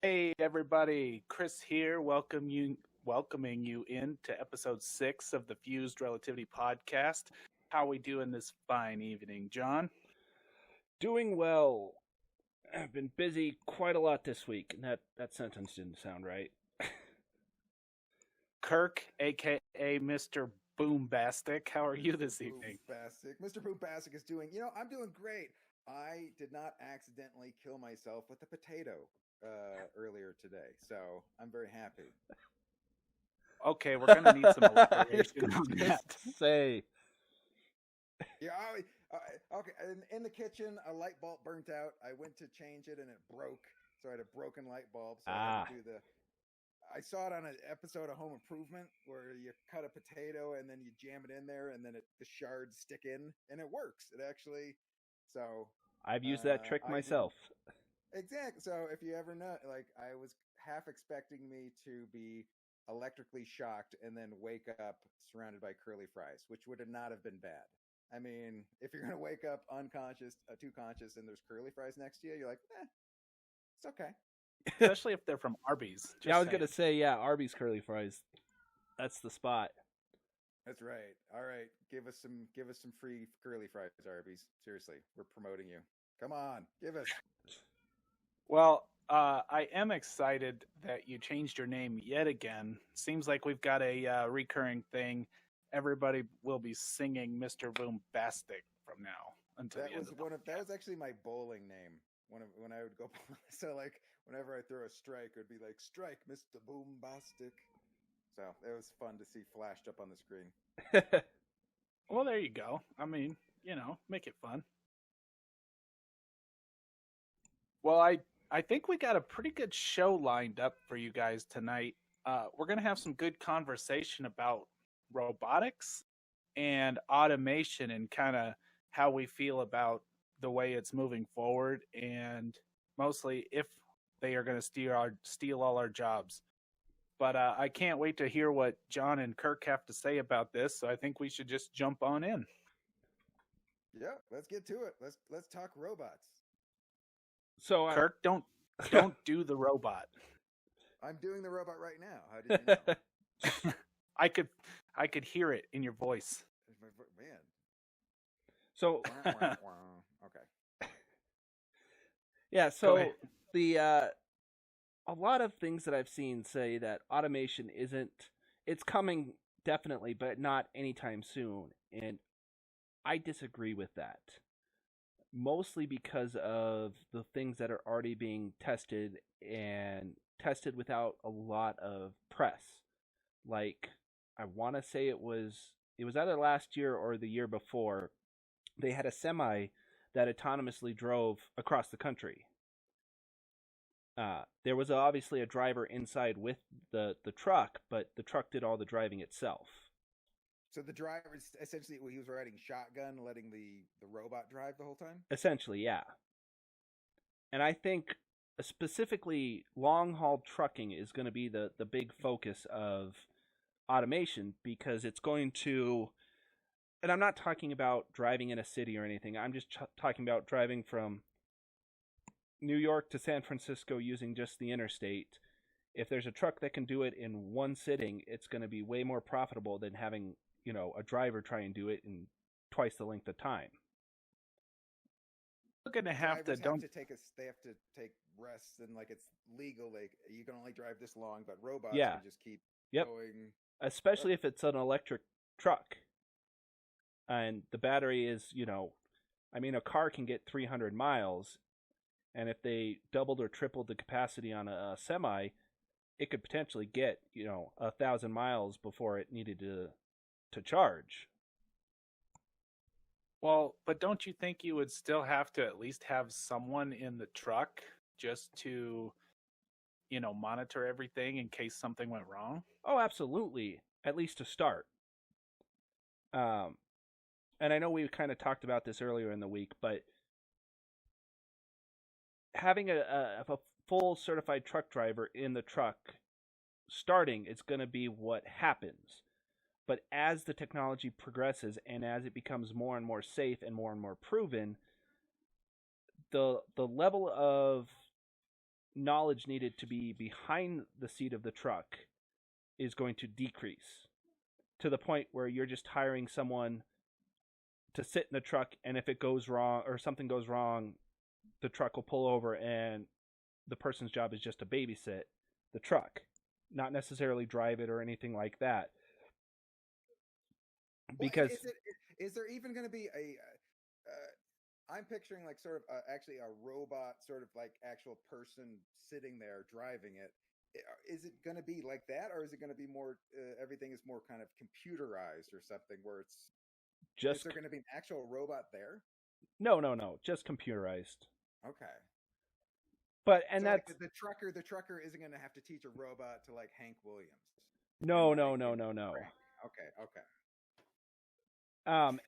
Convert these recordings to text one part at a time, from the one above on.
Hey everybody, Chris here. Welcoming you into episode 6 of the Fuzed Relativity Podcast. How we doing this fine evening, John? Doing well. I've been busy quite a lot this week, and that sentence didn't sound right. Kirk, aka Mr. Boombastic. How are you this evening? Boombastic. Mr. Boombastic is doing, I'm doing great. I did not accidentally kill myself with a potato earlier today, so I'm very happy. Okay, we're gonna need some elaboration on that. Say, Yeah, okay. In the kitchen, a light bulb burnt out. I went to change it and it broke. So I had a broken light bulb. So I had to do I saw it on an episode of Home Improvement where you cut a potato and then you jam it in there and then the shards stick in and it works. It actually, so I've used that trick myself. Exactly. So if you ever know, like I was half expecting me to be electrically shocked and then wake up surrounded by curly fries, which would not have been bad. I mean, if you're gonna wake up unconscious, too conscious, and there's curly fries next to you, you're like, it's okay. Especially if they're from Arby's. I was gonna say, Arby's curly fries. That's the spot. That's right. All right, give us some free curly fries, Arby's. Seriously, we're promoting you. Come on, give us. Well, I am excited that you changed your name yet again. Seems like we've got a recurring thing. Everybody will be singing Mr. Boombastic from now until the end of the podcast. That was actually my bowling name. When I would go, so like whenever I throw a strike, it would be like strike, Mr. Boombastic. So it was fun to see flashed up on the screen. Well, there you go. I mean, make it fun. Well, I think we got a pretty good show lined up for you guys tonight. We're going to have some good conversation about robotics and automation and kind of how we feel about the way it's moving forward, and mostly if they are going to steal all our jobs. But I can't wait to hear what John and Kirk have to say about this, so I think we should just jump on in. Yeah, let's get to it. Let's talk robots. So Kirk, don't do the robot. I'm doing the robot right now. How did you know? I could hear it in your voice. Man. So okay. Yeah, so a lot of things that I've seen say that automation it's coming definitely, but not anytime soon. And I disagree with that. Mostly because of the things that are already being tested and tested without a lot of press. Like, I want to say it was either last year or the year before, they had a semi that autonomously drove across the country. There was obviously a driver inside with the truck, but the truck did all the driving itself. So the driver, essentially, he was riding shotgun, letting the robot drive the whole time? Essentially, yeah. And I think specifically long-haul trucking is going to be the big focus of automation, because it's going to... And I'm not talking about driving in a city or anything. I'm just talking about driving from New York to San Francisco using just the interstate. If there's a truck that can do it in one sitting, it's going to be way more profitable than having a driver try and do it in twice the length of time. We're gonna have to they have to take rests, and like it's legal. Like you can only drive this long, but robots can just keep going. Especially if it's an electric truck, and the battery is a car can get 300 miles, and if they doubled or tripled the capacity on a semi, it could potentially get 1,000 miles before it needed to charge. Well, but don't you think you would still have to at least have someone in the truck just to, monitor everything in case something went wrong? Oh, absolutely. At least to start. And I know we kind of talked about this earlier in the week, but having a full certified truck driver in the truck starting is going to be what happens. But as the technology progresses and as it becomes more and more safe and more proven, the level of knowledge needed to be behind the seat of the truck is going to decrease to the point where you're just hiring someone to sit in the truck, and if it goes wrong or something goes wrong, the truck will pull over, and the person's job is just to babysit the truck, not necessarily drive it or anything like that. Because is there even going to be I'm picturing like sort of actually a robot, sort of like actual person sitting there driving it. Is it going to be like that, or is it going to be more? Everything is more kind of computerized or something, where it's just. Is there going to be an actual robot there? No, just computerized. Okay. But so that's like the trucker isn't going to have to teach a robot to like Hank Williams. No. Okay.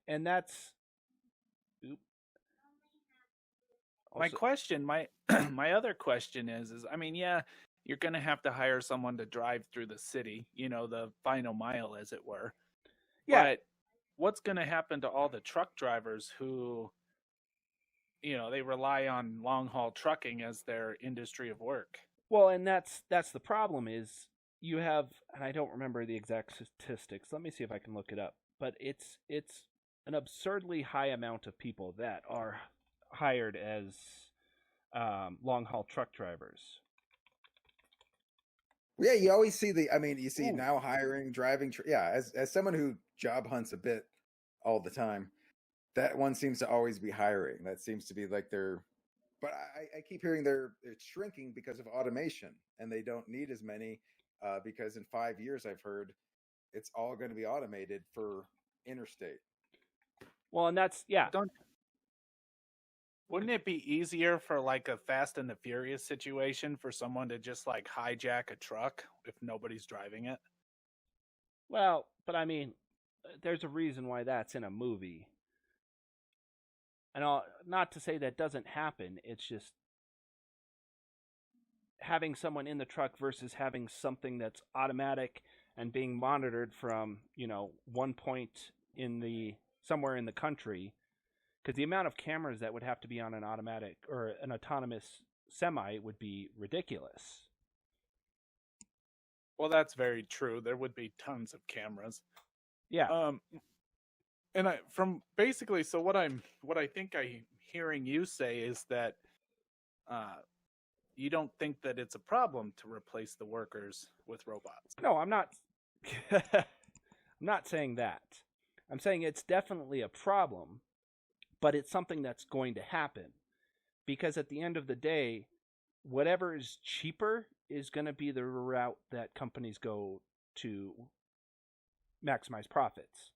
And that's. My other question is I mean, yeah, you're going to have to hire someone to drive through the city, the final mile, as it were. Yeah. But what's going to happen to all the truck drivers who, they rely on long haul trucking as their industry of work? Well, and that's the problem is you have, and I don't remember the exact statistics. Let me see if I can look it up. But it's an absurdly high amount of people that are hired as long haul truck drivers. Yeah, you always see you see now hiring, driving. As someone who job hunts a bit all the time, that one seems to always be hiring. That seems to be like their. But I keep hearing it's shrinking because of automation, and they don't need as many because in 5 years I've heard it's all going to be automated for interstate. Well, and that's Wouldn't it be easier for like a Fast and the Furious situation for someone to just like hijack a truck if nobody's driving it? Well, but I mean, there's a reason why that's in a movie. And not to say that doesn't happen, it's just having someone in the truck versus having something that's automatic and being monitored from, one point somewhere in the country. Because the amount of cameras that would have to be on an automatic or an autonomous semi would be ridiculous. Well, that's very true. There would be tons of cameras. Yeah. And what I think I'm hearing you say is that you don't think that it's a problem to replace the workers with robots. No, I'm not. I'm not saying that. I'm saying it's definitely a problem. But it's something that's going to happen because at the end of the day, whatever is cheaper is going to be the route that companies go to maximize profits.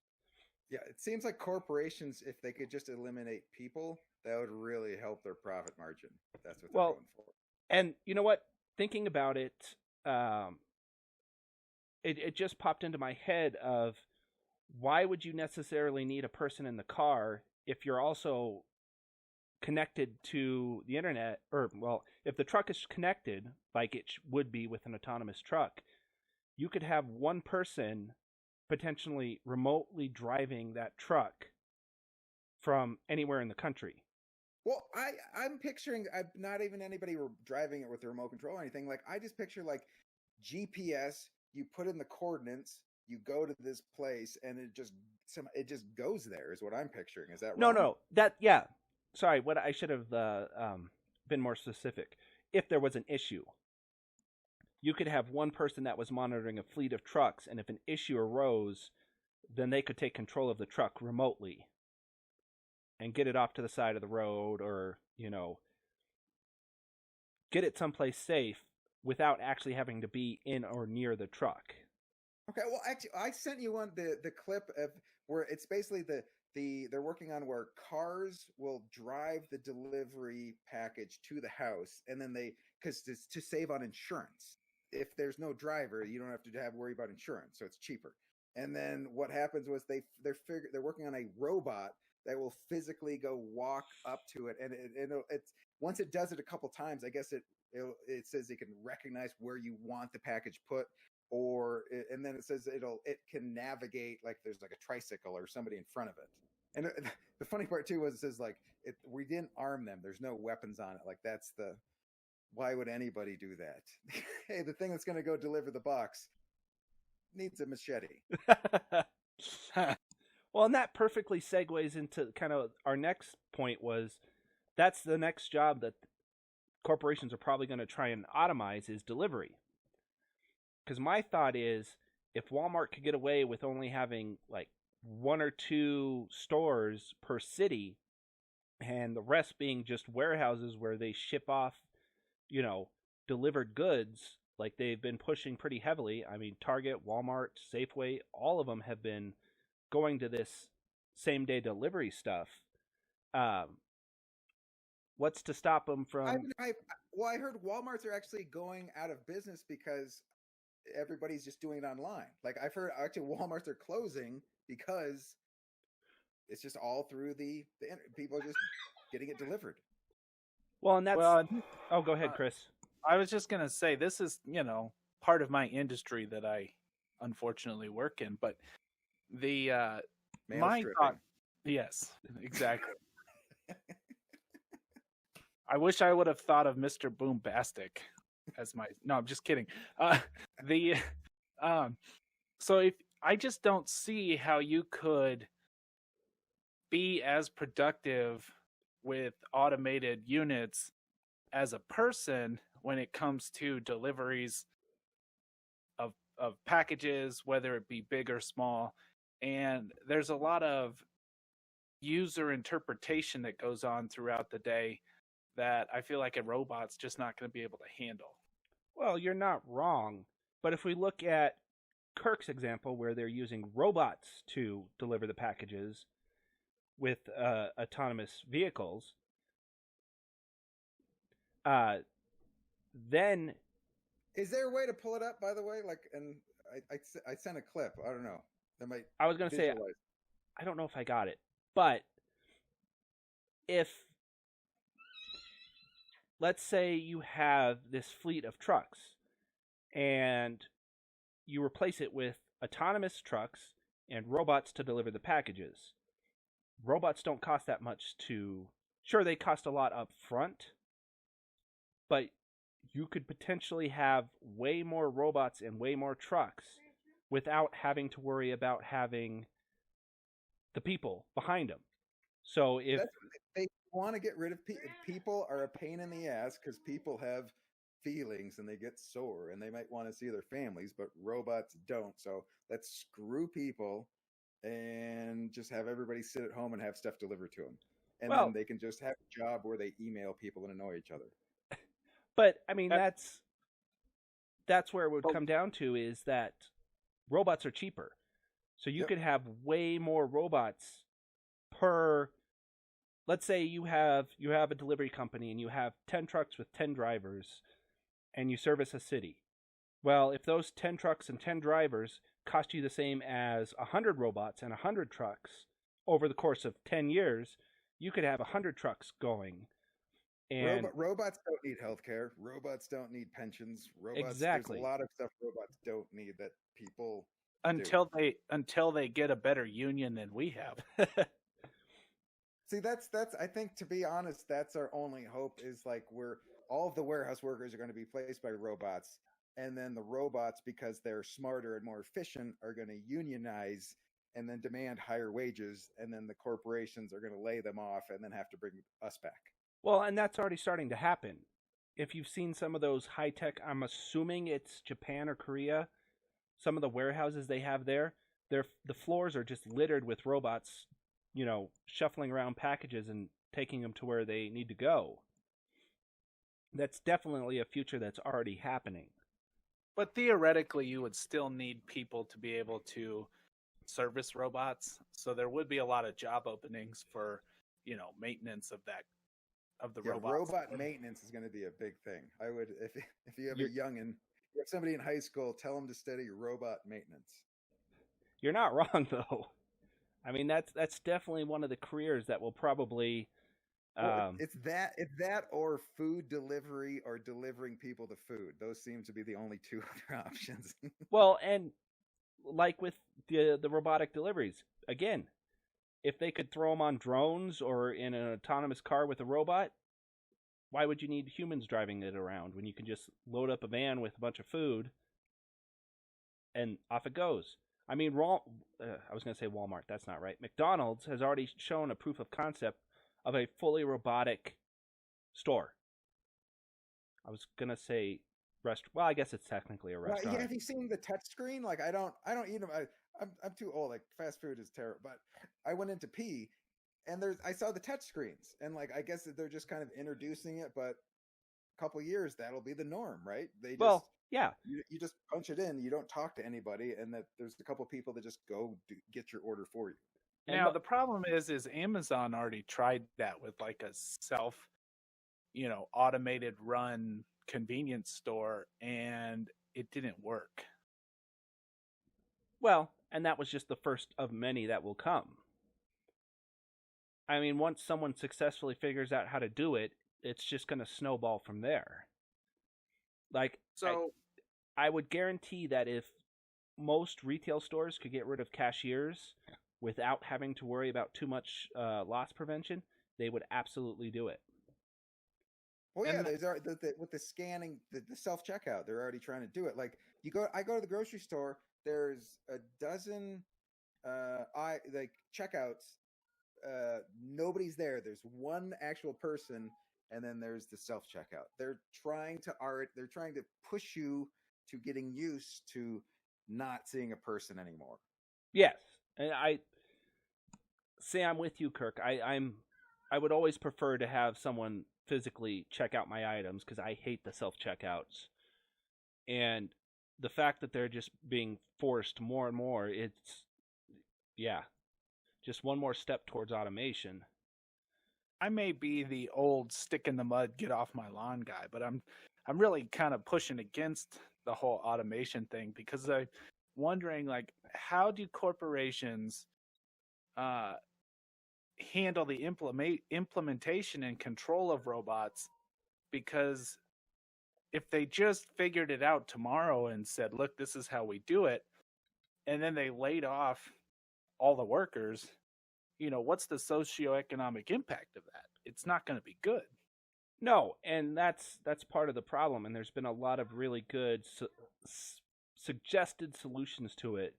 Yeah, it seems like corporations, if they could just eliminate people, that would really help their profit margin. That's what they're going for. And you know what? Thinking about it, it just popped into my head of why would you necessarily need a person in the car if you're also connected to the internet, if the truck is connected, like it would be with an autonomous truck, you could have one person potentially remotely driving that truck from anywhere in the country. Well, I'm picturing not even anybody driving it with the remote control or anything. Like I just picture like GPS. You put in the coordinates, you go to this place, and it just goes there. Is what I'm picturing. Is that wrong? No. Sorry, what I should have been more specific. If there was an issue, you could have one person that was monitoring a fleet of trucks, and if an issue arose, then they could take control of the truck remotely and get it off to the side of the road or, get it someplace safe without actually having to be in or near the truck. Okay, well, actually, I sent you the clip of where it's basically they're working on where cars will drive the delivery package to the house, and then because it's to save on insurance. If there's no driver, you don't have to worry about insurance, so it's cheaper. And then what happens was they're working on a robot that will physically go walk up to it, and it's once it does it a couple times, I guess it says it can recognize where you want the package put. And then it says it can navigate like there's like a tricycle or somebody in front of it. And the funny part too was it says like we didn't arm them. There's no weapons on it. Like that's the why would anybody do that? Hey, the thing that's going to go deliver the box needs a machete. Well, and that perfectly segues into kind of our next point was that's the next job that corporations are probably going to try and automize is delivery. Because my thought is if Walmart could get away with only having like 1 or 2 stores per city and the rest being just warehouses where they ship off, delivered goods like they've been pushing pretty heavily. I mean, Target, Walmart, Safeway, all of them have been going to this same day delivery stuff. What's to stop them from? I heard Walmarts are actually going out of business because everybody's just doing it online. Like I've heard actually Walmarts are closing because it's just all through the people are just getting it delivered. Well, and that's go ahead, Chris. I was just gonna say this is part of my industry that I unfortunately work in, but the my thought, yes, exactly. I wish I would have thought of Mr. Boombastic as my. No, I'm just kidding. So if I just don't see how you could be as productive with automated units as a person when it comes to deliveries of packages, whether it be big or small. And there's a lot of user interpretation that goes on throughout the day that I feel like a robot's just not going to be able to handle. Well, you're not wrong. But if we look at Kirk's example where they're using robots to deliver the packages with autonomous vehicles, then... Is there a way to pull it up, by the way? Like, and I sent a clip. I don't know. I was going to say, I don't know if I got it. But if... let's say you have this fleet of trucks and you replace it with autonomous trucks and robots to deliver the packages. Robots don't cost that much to... Sure, they cost a lot up front, but you could potentially have way more robots and way more trucks without having to worry about having the people behind them. So if... They want to get rid of people are a pain in the ass because people have feelings and they get sore and they might want to see their families, but robots don't. So let's screw people and just have everybody sit at home and have stuff delivered to them. And then they can just have a job where they email people and annoy each other. But I mean, that's where it would come down to is that robots are cheaper. So you could have way more robots per... Let's say you have a delivery company and you have 10 trucks with 10 drivers and you service a city. Well, if those 10 trucks and 10 drivers cost you the same as 100 robots and 100 trucks over the course of 10 years, you could have 100 trucks going. And robots don't need healthcare. Robots don't need pensions. Exactly. There's a lot of stuff robots don't need that people until they get a better union than we have. See, that's I think, to be honest, that's our only hope is like all of the warehouse workers are going to be placed by robots, and then the robots, because they're smarter and more efficient, are going to unionize and then demand higher wages, and then the corporations are going to lay them off and then have to bring us back. Well, and that's already starting to happen. If you've seen some of those high-tech, I'm assuming it's Japan or Korea, some of the warehouses they have there, the floors are just littered with robots, shuffling around packages and taking them to where they need to go. That's definitely a future that's already happening. But theoretically, you would still need people to be able to service robots. So there would be a lot of job openings for, maintenance of the robots. Robot maintenance is going to be a big thing. I would, if you have a youngin', you have somebody in high school, tell them to study robot maintenance. You're not wrong, though. I mean, that's definitely one of the careers that will probably... It's that or food delivery or delivering people the food. Those seem to be the only two other options. Well, and like with the robotic deliveries, again, if they could throw them on drones or in an autonomous car with a robot, why would you need humans driving it around when you can just load up a van with a bunch of food and off it goes? I mean, I was going to say Walmart. That's not right. McDonald's has already shown a proof of concept of a fully robotic store. I was going to say well, I guess it's technically a restaurant. Yeah, have you seen the touch screen? Like, I don't eat them. I'm too old. Like, fast food is terrible. But I went into pee, and I saw the touch screens, and like, I guess that they're just kind of introducing it. But a couple years, that'll be the norm, right? Yeah. You just punch it in. You don't talk to anybody, and that there's a couple people that just go get your order for you. Now the problem is Amazon already tried that with like a self, automated run convenience store, and it didn't work. Well, and that was just the first of many that will come. I mean, once someone successfully figures out how to do it, it's just going to snowball from there. Like, so I would guarantee that if most retail stores could get rid of cashiers without having to worry about too much loss prevention, they would absolutely do it. Well, yeah, with the scanning, the self-checkout, they're already trying to do it. Like, I go to the grocery store, there's a dozen checkouts. Nobody's there. There's one actual person, and then there's the self-checkout. They're trying to push you to getting used to not seeing a person anymore. Yes, and I'm with you, Kirk. I would always prefer to have someone physically check out my items because I hate the self-checkouts. And the fact that they're just being forced more and more, it's just one more step towards automation. I may be the old stick in the mud, get off my lawn guy, but I'm really kind of pushing against the whole automation thing because I'm wondering, like, how do corporations handle the implementation and control of robots? Because if they just figured it out tomorrow and said, look, this is how we do it, and then they laid off all the workers, what's the socioeconomic impact of that? It's not going to be good. No, and that's part of the problem, and there's been a lot of really good suggested solutions to it,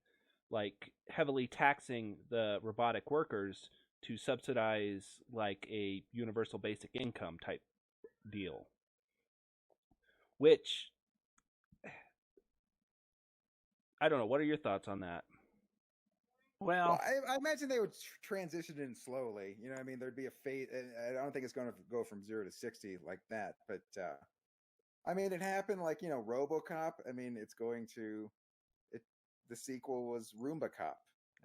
like heavily taxing the robotic workers to subsidize like a universal basic income type deal. Which, I don't know. What are your thoughts on that? Well, I imagine they would transition in slowly. You know what I mean? There'd be a fate. I don't think it's going to go from 0 to 60 like that. But, I mean, it happened like, RoboCop. I mean, the sequel was Roomba Cop.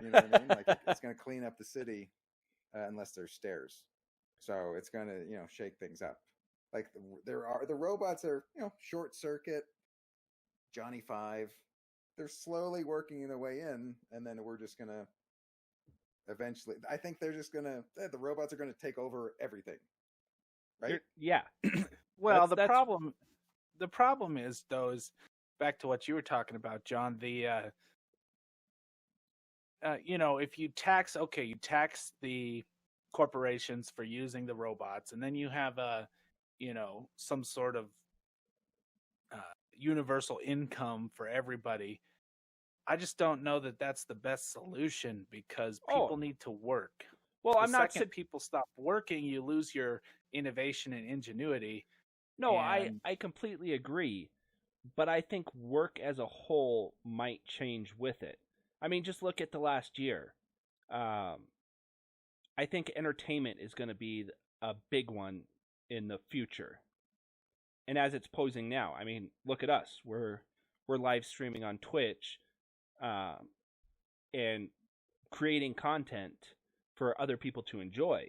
You know what I mean? Like, it's going to clean up the city unless there's stairs. So it's going to, shake things up. Like the robots are, Short Circuit, Johnny Five. They're slowly working their way in, and then we're just gonna eventually. I think they're just gonna. The robots are gonna take over everything, right? Yeah. Well, the problem is, though, is back to what you were talking about, John. The if you tax the corporations for using the robots, and then you have some sort of universal income for everybody. I just don't know that that's the best solution because people need to work. Well, I'm not saying people stop working, you lose your innovation and ingenuity. No, I completely agree. But I think work as a whole might change with it. I mean, just look at the last year. I think entertainment is going to be a big one in the future. And as it's posing now, I mean, look at us. We're live streaming on Twitch and creating content for other people to enjoy.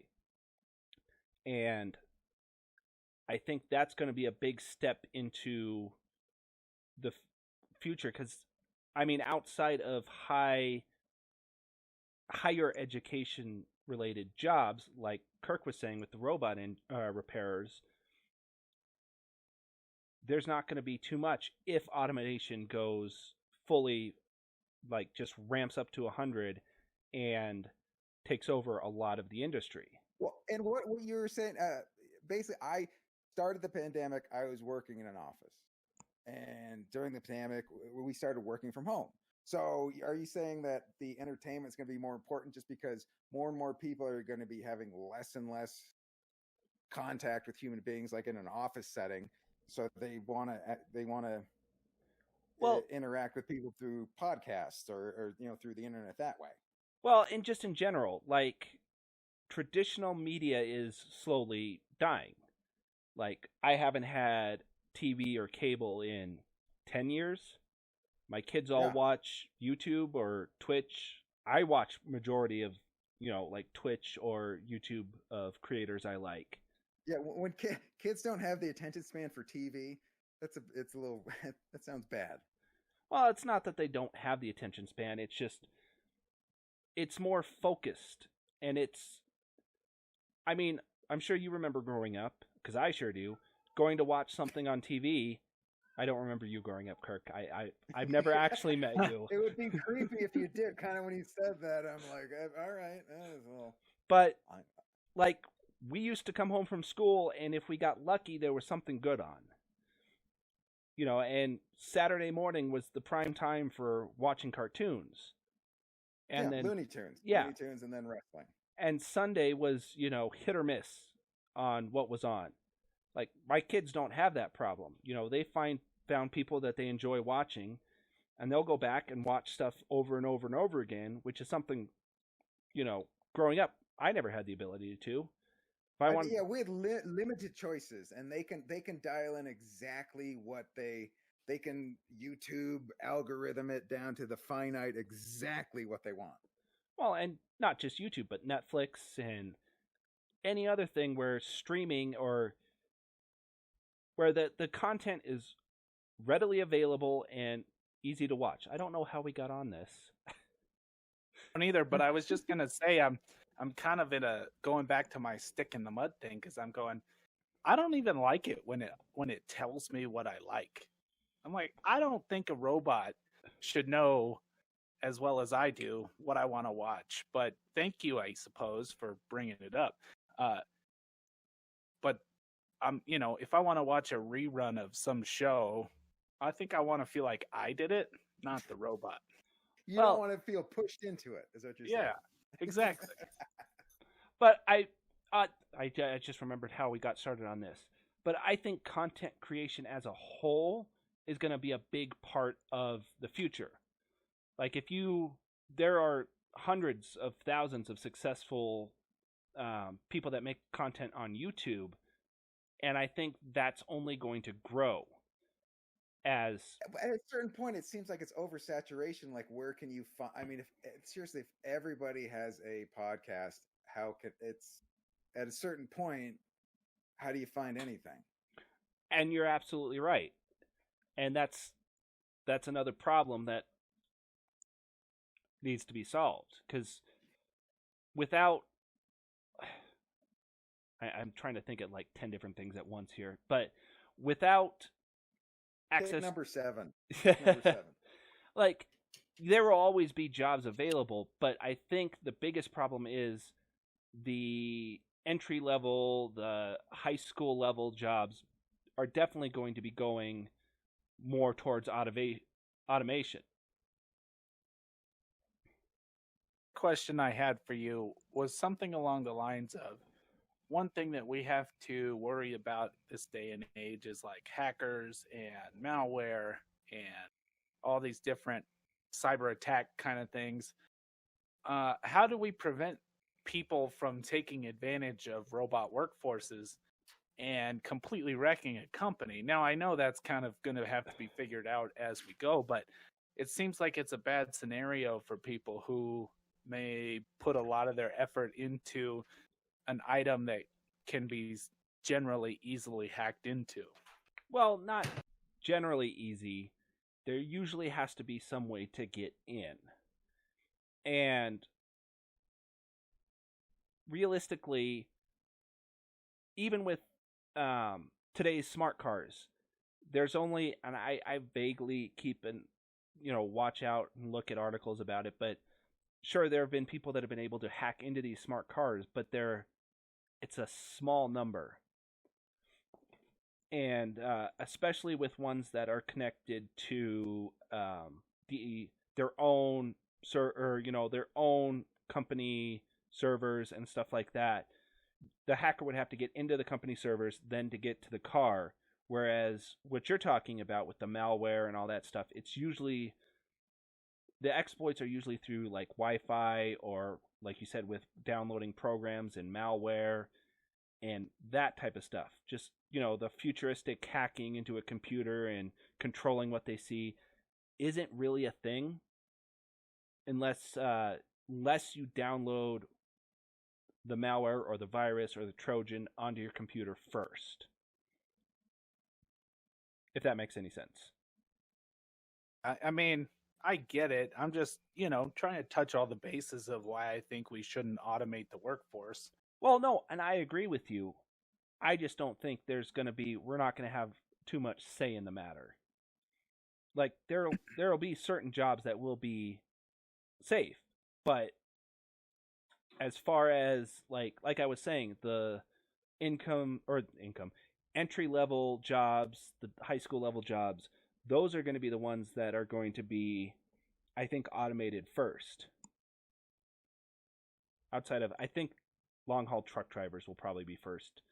And I think that's going to be a big step into the future because, I mean, outside of higher education related jobs, like Kirk was saying with the robot repairers, there's not going to be too much if automation goes fully, like just ramps up to 100 and takes over a lot of the industry. Well, and what you were saying, basically, start of the pandemic, I was working in an office. And during the pandemic, we started working from home. So are you saying that the entertainment is going to be more important just because more and more people are going to be having less and less contact with human beings, like in an office setting? So they want to interact with people through podcasts or through the internet that way. Well, and just in general, like traditional media is slowly dying. Like I haven't had TV or cable in 10 years. My kids all watch YouTube or Twitch. I watch majority of, like Twitch or YouTube of creators I like. Yeah, when kids don't have the attention span for TV, it's a little that sounds bad. Well, it's not that they don't have the attention span. It's just it's more focused, and I'm sure you remember growing up, because I sure do, going to watch something on TV. I don't remember you growing up, Kirk. I've never actually met you. It would be creepy if you did. Kind of when you said that, I'm like, all right. Well. But like we used to come home from school, and if we got lucky, there was something good on. And Saturday morning was the prime time for watching cartoons. And then Looney Tunes. Yeah. Looney Tunes and then wrestling. And Sunday was, hit or miss on what was on. Like, my kids don't have that problem. They found people that they enjoy watching, and they'll go back and watch stuff over and over and over again, which is something, growing up, I never had the ability to. We had limited choices, and they can dial in exactly what they can YouTube algorithm it down to the finite exactly what they want. Well, and not just YouTube, but Netflix and any other thing where streaming or where the content is readily available and easy to watch. I don't know how we got on this. I don't either, but I was just going to say I'm kind of going back to my stick in the mud thing, because I'm going, I don't even like it when it tells me what I like. I'm like, I don't think a robot should know as well as I do what I want to watch. But thank you, I suppose, for bringing it up. But if I want to watch a rerun of some show, I think I want to feel like I did it, not the robot. You don't want to feel pushed into it, is what you're saying. Yeah, exactly. But I just remembered how we got started on this. But I think content creation as a whole is going to be a big part of the future. Like there are hundreds of thousands of successful people that make content on YouTube, and I think that's only going to grow. At a certain point, it seems like it's oversaturation. Like, where can you find? I mean, if everybody has a podcast, at a certain point, how do you find anything? And you're absolutely right. And that's another problem that needs to be solved, because without I'm trying to think of like 10 different things at once here, but without access number 7. Like, there will always be jobs available, but I think the biggest problem is the entry level, the high school level jobs are definitely going to be going more towards automation. Question I had for you was something along the lines of, one thing that we have to worry about this day and age is like hackers and malware and all these different cyber attack kind of things. How do we prevent people from taking advantage of robot workforces and completely wrecking a company? Now, I know that's kind of going to have to be figured out as we go, but it seems like it's a bad scenario for people who may put a lot of their effort into an item that can be generally easily hacked into. Well, not generally easy. There usually has to be some way to get in. And realistically, even with today's smart cars, there's only, and I vaguely keep watch out and look at articles about it, but sure, there have been people that have been able to hack into these smart cars, but it's a small number. and especially with ones that are connected to their own their own company servers and stuff like that. The hacker would have to get into the company servers then to get to the car. Whereas what you're talking about with the malware and all that stuff, it's usually the exploits are usually through like Wi-Fi or, like you said, with downloading programs and malware and that type of stuff. Just, the futuristic hacking into a computer and controlling what they see isn't really a thing unless you download the malware or the virus or the Trojan onto your computer first. If that makes any sense. I mean, I get it. I'm just, trying to touch all the bases of why I think we shouldn't automate the workforce. Well, no, and I agree with you. I just don't think we're not going to have too much say in the matter. Like, there'll be certain jobs that will be safe, but as far as, like I was saying, the entry-level jobs, the high school level jobs, those are going to be the ones that are going to be, I think, automated first. Outside of, I think, long-haul truck drivers will probably be first,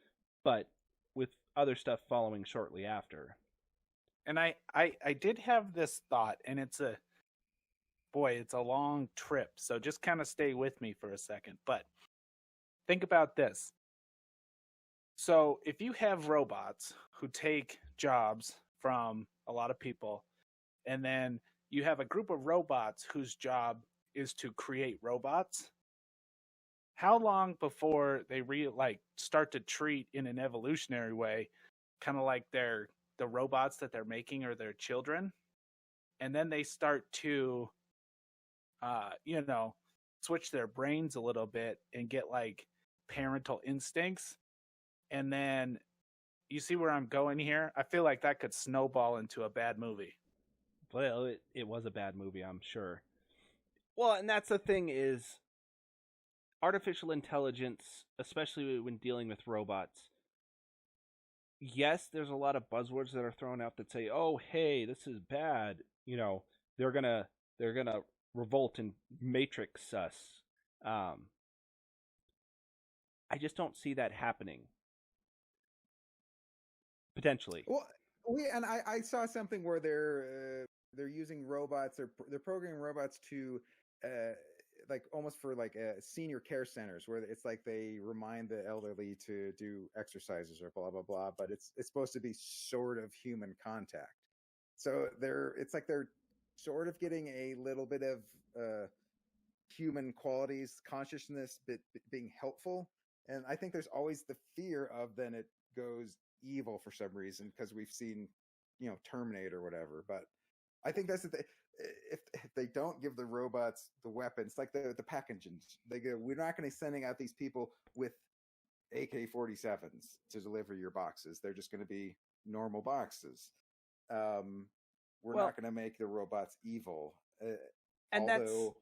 but with other stuff following shortly after. And I did have this thought, and it's a long trip, so just kind of stay with me for a second. But think about this. So if you have robots who take jobs from a lot of people, and then you have a group of robots whose job is to create robots, how long before they start to treat in an evolutionary way, kind of like the robots that they're making are their children, and then they start to, switch their brains a little bit and get like parental instincts, and then you see where I'm going here? I feel like that could snowball into a bad movie. Well, it was a bad movie, I'm sure. Well, and that's the thing is, artificial intelligence, especially when dealing with robots, yes, there's a lot of buzzwords that are thrown out that say, "Oh, hey, this is bad." They're gonna revolt and matrix us. I just don't see that happening. Potentially. Well, I saw something where they're using robots, they're programming robots to like almost for like senior care centers where it's like they remind the elderly to do exercises or blah blah blah, but it's supposed to be sort of human contact. So it's like they're sort of getting a little bit of human qualities, consciousness, being helpful. And I think there's always the fear of then it goes evil for some reason because we've seen, Terminator or whatever. But I think that's the thing. If they don't give the robots the weapons, like the pack engines, they go, we're not going to be sending out these people with AK-47s to deliver your boxes. They're just going to be normal boxes. We're not going to make the robots evil. And although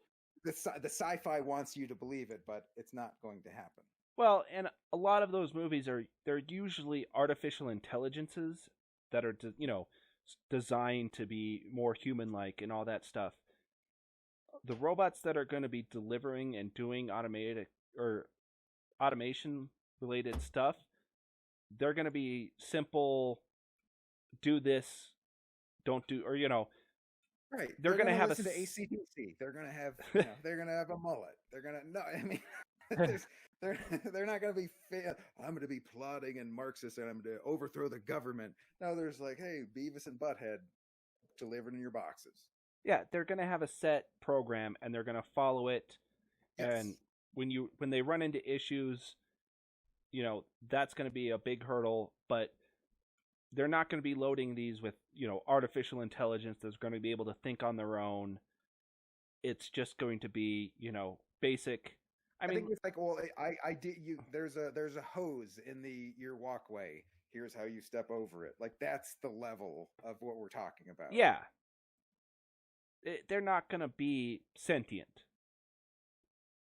the sci-fi wants you to believe it, but it's not going to happen. Well, and a lot of those movies they're usually artificial intelligences that are, designed to be more human-like and all that stuff. The robots that are going to be delivering and doing automation-related stuff, they're going to be simple, do this, don't do, or, right. They're going to have listen to AC/DC. They're going to have, they're going to have a mullet. They're going to, no, I mean, they're not going to be, I'm going to be plotting and Marxist and I'm going to overthrow the government. No, there's like, hey, Beavis and Butthead delivered in your boxes. Yeah, they're going to have a set program and they're going to follow it. Yes. And when they run into issues, that's going to be a big hurdle, but they're not going to be loading these with, artificial intelligence that's going to be able to think on their own. It's just going to be, basic. I mean, think it's like, well, I did you. There's a hose in your walkway. Here's how you step over it. Like that's the level of what we're talking about. Yeah, they're not going to be sentient,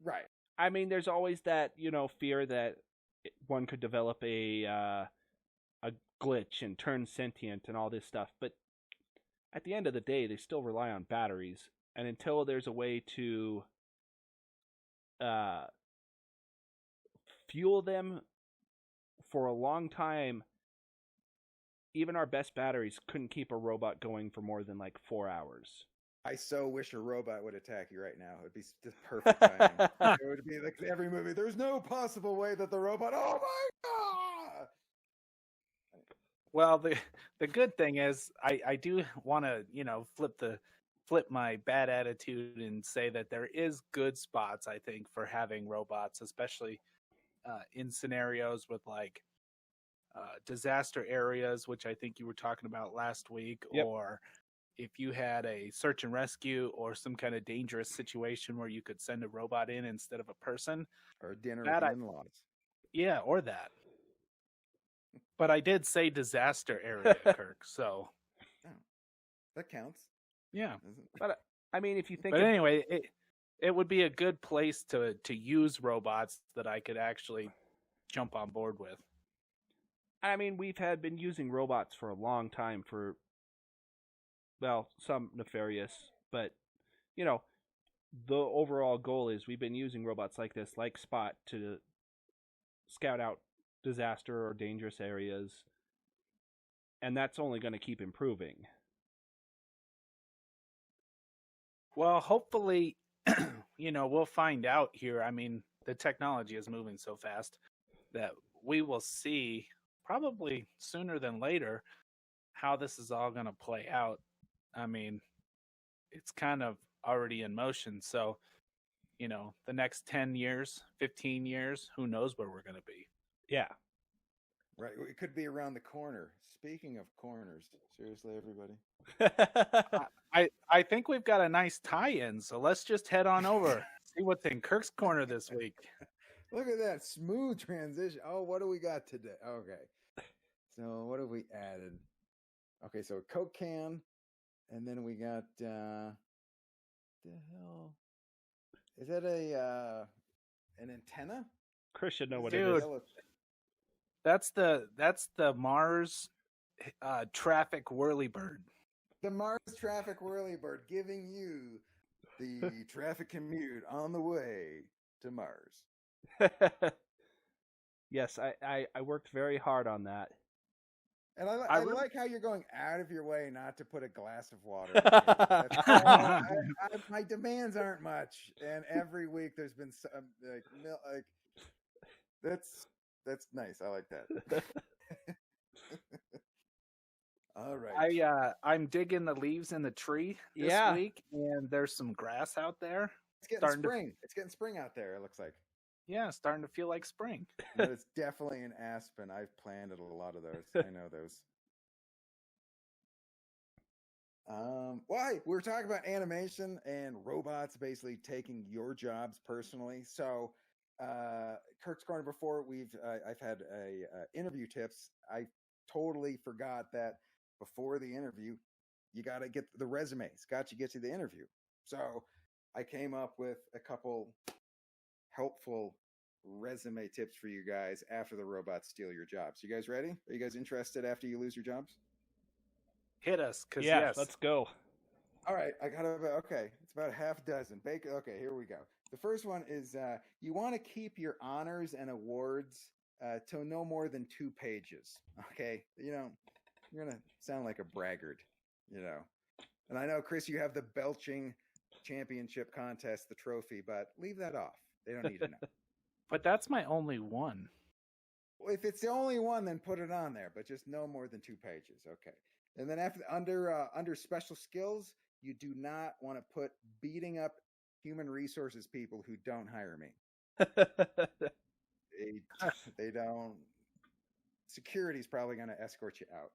right? I mean, there's always that fear that one could develop a a glitch and turn sentient and all this stuff. But at the end of the day, they still rely on batteries. And until there's a way to fuel them for a long time, even our best batteries couldn't keep a robot going for more than like 4 hours. I so wish a robot would attack you right now. It'd be just perfect timing. It would be like every movie. There's no possible way that the robot. Oh my god! Well, the good thing is, I do want to flip my bad attitude and say that there is good spots, I think, for having robots, especially in scenarios with like disaster areas, which I think you were talking about last week, Yep. or if you had a search and rescue or some kind of dangerous situation where you could send a robot in instead of a person. Or dinner with in-laws. Yeah, or that. But I did say disaster area, Kirk, so. Oh, that counts. Yeah. But I mean, if you think. But anyway, it would be a good place to use robots that I could actually jump on board with. I mean, we've been using robots for a long time for, well, some nefarious, but, the overall goal is we've been using robots like this, like Spot, to scout out disaster or dangerous areas, and that's only going to keep improving. Well, hopefully, we'll find out here. I mean, the technology is moving so fast that we will see probably sooner than later how this is all going to play out. I mean, it's kind of already in motion. So, the next 10 years, 15 years, who knows where we're going to be. Yeah. Right. It could be around the corner. Speaking of corners, seriously, everybody. I think we've got a nice tie-in, so let's just head on over. See what's in Kirk's corner this week. Look at that smooth transition. Oh, what do we got today? Okay. So what have we added? Okay, so a Coke can, and then we got the hell? Is that an antenna? Chris should know what Dude, it is. That's the Mars traffic whirlybird. The Mars traffic whirlybird, giving you the traffic commute on the way to Mars. Yes, I worked very hard on that. And I like how you're going out of your way not to put a glass of water. My demands aren't much, and every week there's been some that's nice. I like that. All right. I'm digging the leaves in the tree this week, and there's some grass out there. It's getting spring. It's getting spring out there. It looks like. Yeah, starting to feel like spring. But it's definitely an aspen. I've planted a lot of those. I know those. Why? We were talking about animation and robots basically taking your jobs personally. So, Kirk's Corner before I've had interview tips. I totally forgot that before the interview, you got to get the resumes. Got you get to the interview. So I came up with a couple helpful resume tips for you guys after the robots steal your jobs. You guys ready? Are you guys interested after you lose your jobs? Hit us, because yes, yes. Let's go. All right, it's about a half dozen. Okay, here we go. The first one is you want to keep your honors and awards to no more than 2 pages. Okay, you're gonna sound like a braggart, And I know, Chris, you have the belching championship contest, the trophy, but leave that off. They don't need to know. But that's my only one. Well, if it's the only one, then put it on there, but just no more than 2 pages. Okay. And then under special skills, you do not want to put beating up human resources people who don't hire me. They don't. Security's probably going to escort you out.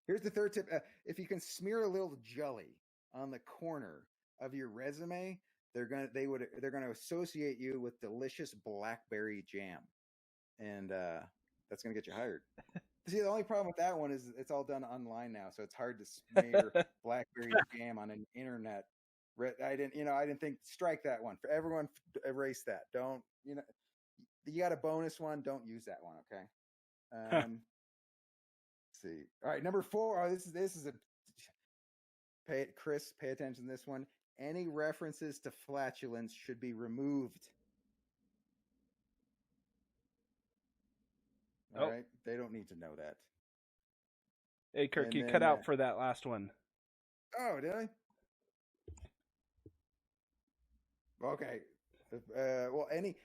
Here's the third tip. If you can smear a little jelly on the corner of your resume, they're going to associate you with delicious blackberry jam, and that's going to get you hired. See, the only problem with that one is it's all done online now, so it's hard to smear blackberry jam on an internet. I didn't think, strike that one. For everyone, erase that. Don't, you got a bonus one, don't use that one, okay? Let's see. All right, number 4. Oh, this is a Chris, pay attention to this one. Any references to flatulence should be removed. All right, they don't need to know that. Hey, Kirk, you cut out for that last one. Oh, did I? Okay. Well, any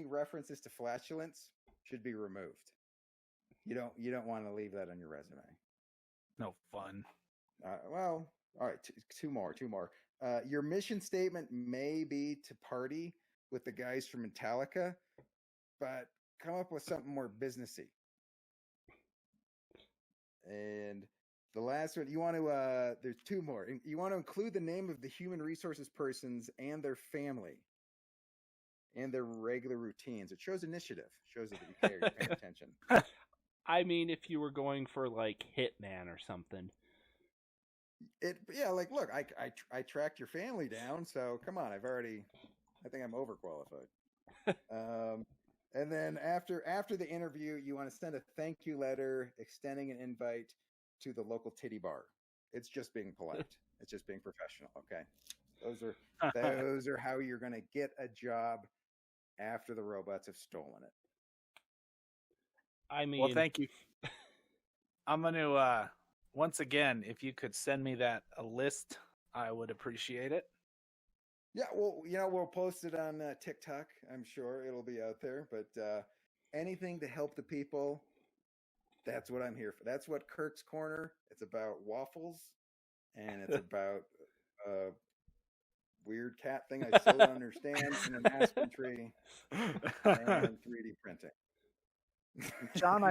references to flatulence should be removed. You don't want to leave that on your resume. No fun. Well, all right. Two more. Your mission statement may be to party with the guys from Metallica, but come up with something more businessy. And the last one, you want to, there's 2 more. You want to include the name of the human resources persons and their family and their regular routines. It shows initiative. Shows that you care, you're paying attention. I mean, if you were going for like Hitman or something. Like, look, I tracked your family down, so come on, I think I'm overqualified. And then after the interview, you want to send a thank you letter extending an invite to the local titty bar. It's just being polite. It's just being professional. Okay, those are how you're going to get a job after the robots have stolen it. I mean, well, thank you. I'm going to once again, if you could send me a list, I would appreciate it. Yeah, well, we'll post it on TikTok. I'm sure it'll be out there. But anything to help the people, that's what I'm here for. That's what Kirk's Corner. It's about waffles, and it's about a weird cat thing I still don't understand, and an aspen tree, and 3D printing. John,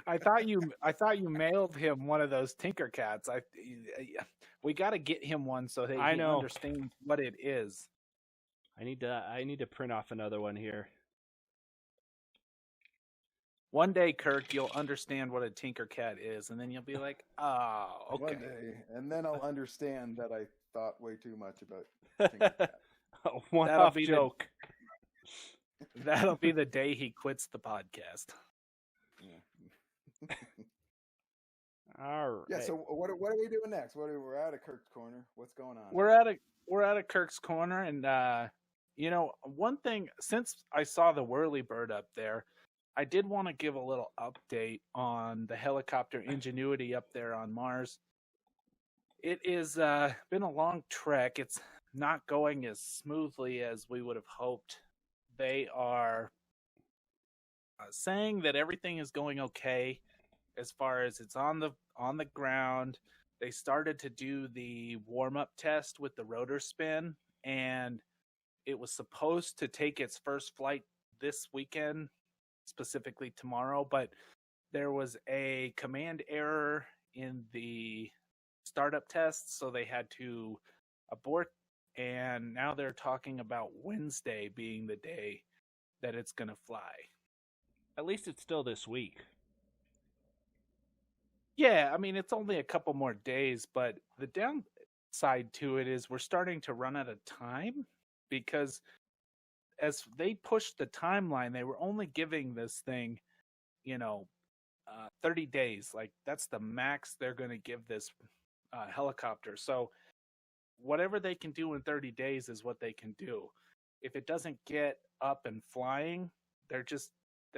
I thought you mailed him one of those Tinker Cats. We got to get him one so that he understands what it is. I need to print off another one here. One day, Kirk, you'll understand what a Tinker Cat is, and then you'll be like, "Oh, okay." One day, and then I'll understand that I thought way too much about Tinker Cat. One-off joke. That'll be the day he quits the podcast. Yeah. All right. Yeah. So what are we doing next? We're out of Kirk's Corner. What's going on? We're out of Kirk's Corner, and one thing, since I saw the whirlybird up there, I did want to give a little update on the helicopter Ingenuity up there on Mars. It is been a long trek. It's not going as smoothly as we would have hoped. They are saying that everything is going okay as far as it's on the ground. They started to do the warm-up test with the rotor spin, and it was supposed to take its first flight this weekend, specifically tomorrow, but there was a command error in the startup test, so they had to abort, and now they're talking about Wednesday being the day that it's going to fly. At least it's still this week. Yeah, I mean, it's only a couple more days, but the downside to it is we're starting to run out of time, because as they pushed the timeline, they were only giving this thing, 30 days. Like, that's the max they're going to give this helicopter. So whatever they can do in 30 days is what they can do. If it doesn't get up and flying, they're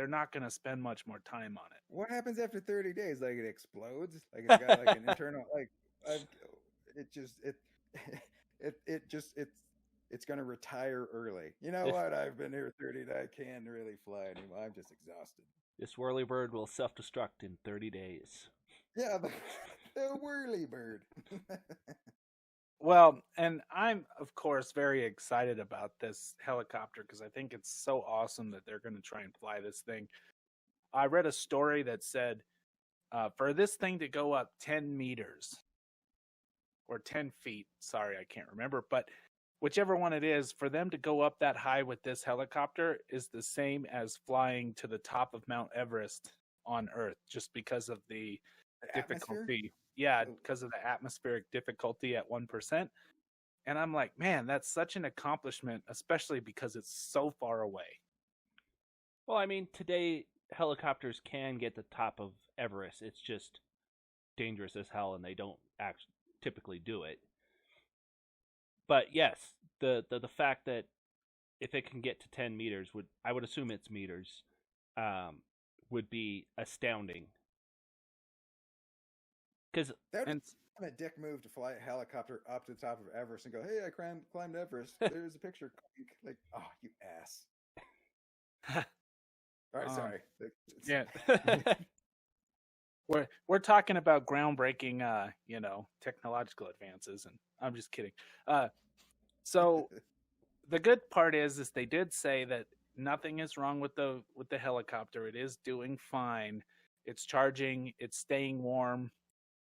not going to spend much more time on it. What happens after 30 days? Like, it explodes? Like, it's got like an internal, it's going to retire early. You know what? I've been here 30 days. I can't really fly anymore. I'm just exhausted. This whirlybird will self-destruct in 30 days. Yeah, the whirlybird. Well, and I'm, of course, very excited about this helicopter because I think it's so awesome that they're going to try and fly this thing. I read a story that said for this thing to go up 10 meters or 10 feet, sorry, I can't remember, but whichever one it is, for them to go up that high with this helicopter is the same as flying to the top of Mount Everest on Earth, just because of the difficulty. Yeah, because of the atmospheric difficulty at 1%. And I'm like, man, that's such an accomplishment, especially because it's so far away. Well, I mean, today helicopters can get to the top of Everest. It's just dangerous as hell, and they don't typically do it. But yes, the fact that if it can get to 10 meters, I would assume it's meters, would be astounding. Because a dick move to fly a helicopter up to the top of Everest and go, "Hey, I climbed Everest. There's a picture." Like, oh, you ass. All right, sorry. Yeah. We're talking about groundbreaking, technological advances, and I'm just kidding. So the good part is they did say that nothing is wrong with the helicopter. It is doing fine. It's charging. It's staying warm.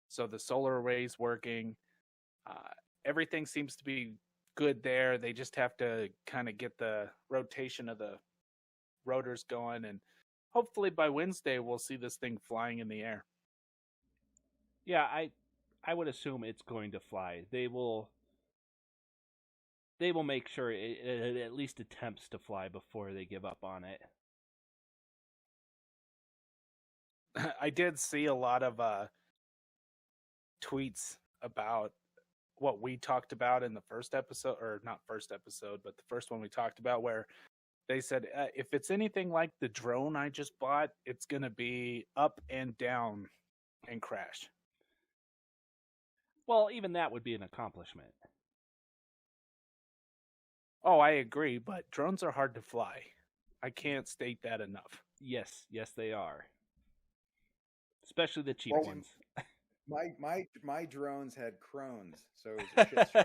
So the solar array's working. Everything seems to be good there. They just have to kind of get the rotation of the rotors going, and hopefully by Wednesday we'll see this thing flying in the air. Yeah, I would assume it's going to fly. They will make sure it at least attempts to fly before they give up on it. I did see a lot of tweets about what we talked about in the first episode, or not first episode, but the first one we talked about, where they said, if it's anything like the drone I just bought, it's going to be up and down and crash. Well, even that would be an accomplishment. Oh, I agree, but drones are hard to fly. I can't state that enough. Yes, they are. Especially the cheap ones. My drones had crones, so it was a shit show.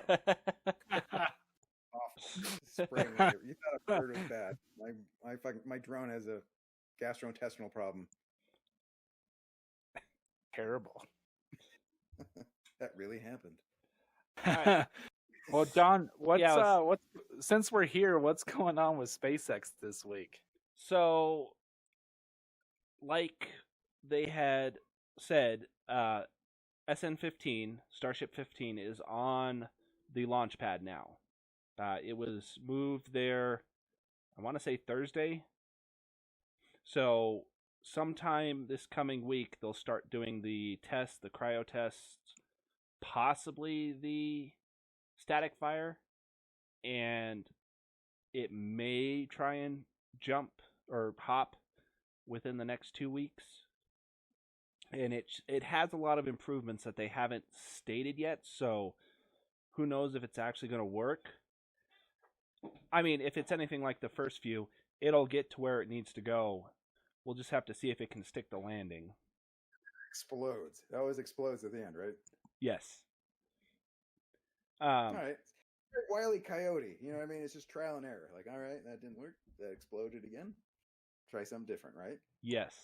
Awful. Spraying it. You thought a bird was bad. My drone has a gastrointestinal problem. Terrible. That really happened. Right. Well, John, since we're here, what's going on with SpaceX this week? So, like they had said, SN-15, Starship 15, is on the launch pad now. It was moved there, I want to say Thursday. So sometime this coming week, they'll start doing the tests, the cryo tests, possibly the static fire, and it may try and jump or hop within the next 2 weeks. And it has a lot of improvements that they haven't stated yet, so who knows if it's actually going to work. I mean, if it's anything like the first few, it'll get to where it needs to go. We'll just have to see if it can stick the landing. Explodes. It always explodes at the end, right? Yes. All right. Wile E. Coyote. You know what I mean? It's just trial and error. Like, all right, that didn't work. That exploded again. Try something different, right? Yes.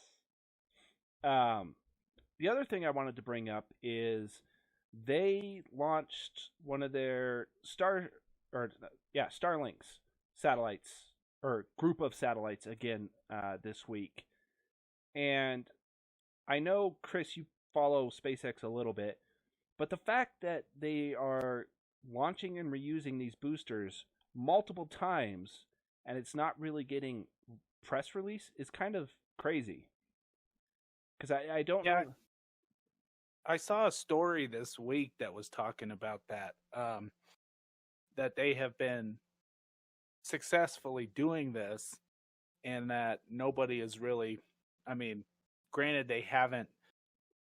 The other thing I wanted to bring up is they launched one of their Starlink's satellites, or group of satellites again this week. And I know, Chris, you follow SpaceX a little bit, but the fact that they are launching and reusing these boosters multiple times and it's not really getting press release is kind of crazy. Because I don't know. I saw a story this week that was talking about that, that they have been successfully doing this, and that nobody is really, I mean, granted they haven't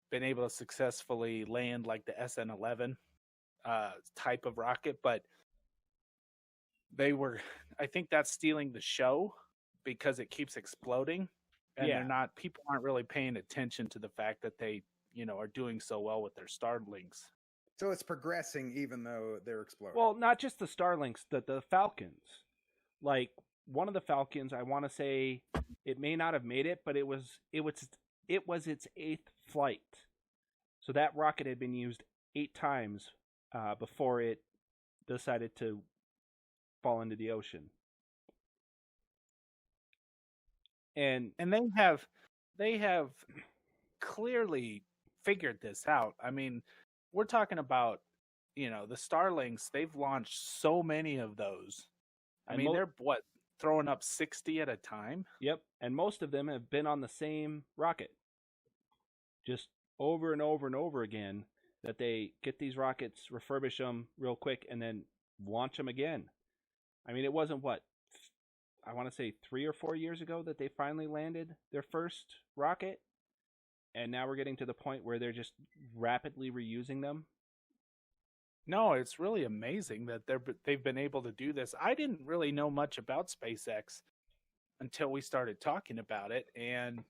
been able to successfully land like the SN-11 type of rocket, but I think that's stealing the show because it keeps exploding, and people aren't really paying attention to the fact that they are doing so well with their Starlinks. So it's progressing even though they're exploding. Well, not just the Starlinks, the Falcons. Like, one of the Falcons, I want to say it may not have made it, but it was its 8th flight. So that rocket had been used 8 times before it decided to fall into the ocean. And they have clearly figured this out. I mean, we're talking about, the Starlinks, they've launched so many of those. I mean, they're throwing up 60 at a time. Yep, and most of them have been on the same rocket. Just over and over and over again, that they get these rockets, refurbish them real quick, and then launch them again. I mean, it wasn't I want to say 3 or 4 years ago that they finally landed their first rocket, and now we're getting to the point where they're just rapidly reusing them. No, it's really amazing that they've been able to do this. I didn't really know much about SpaceX until we started talking about it, and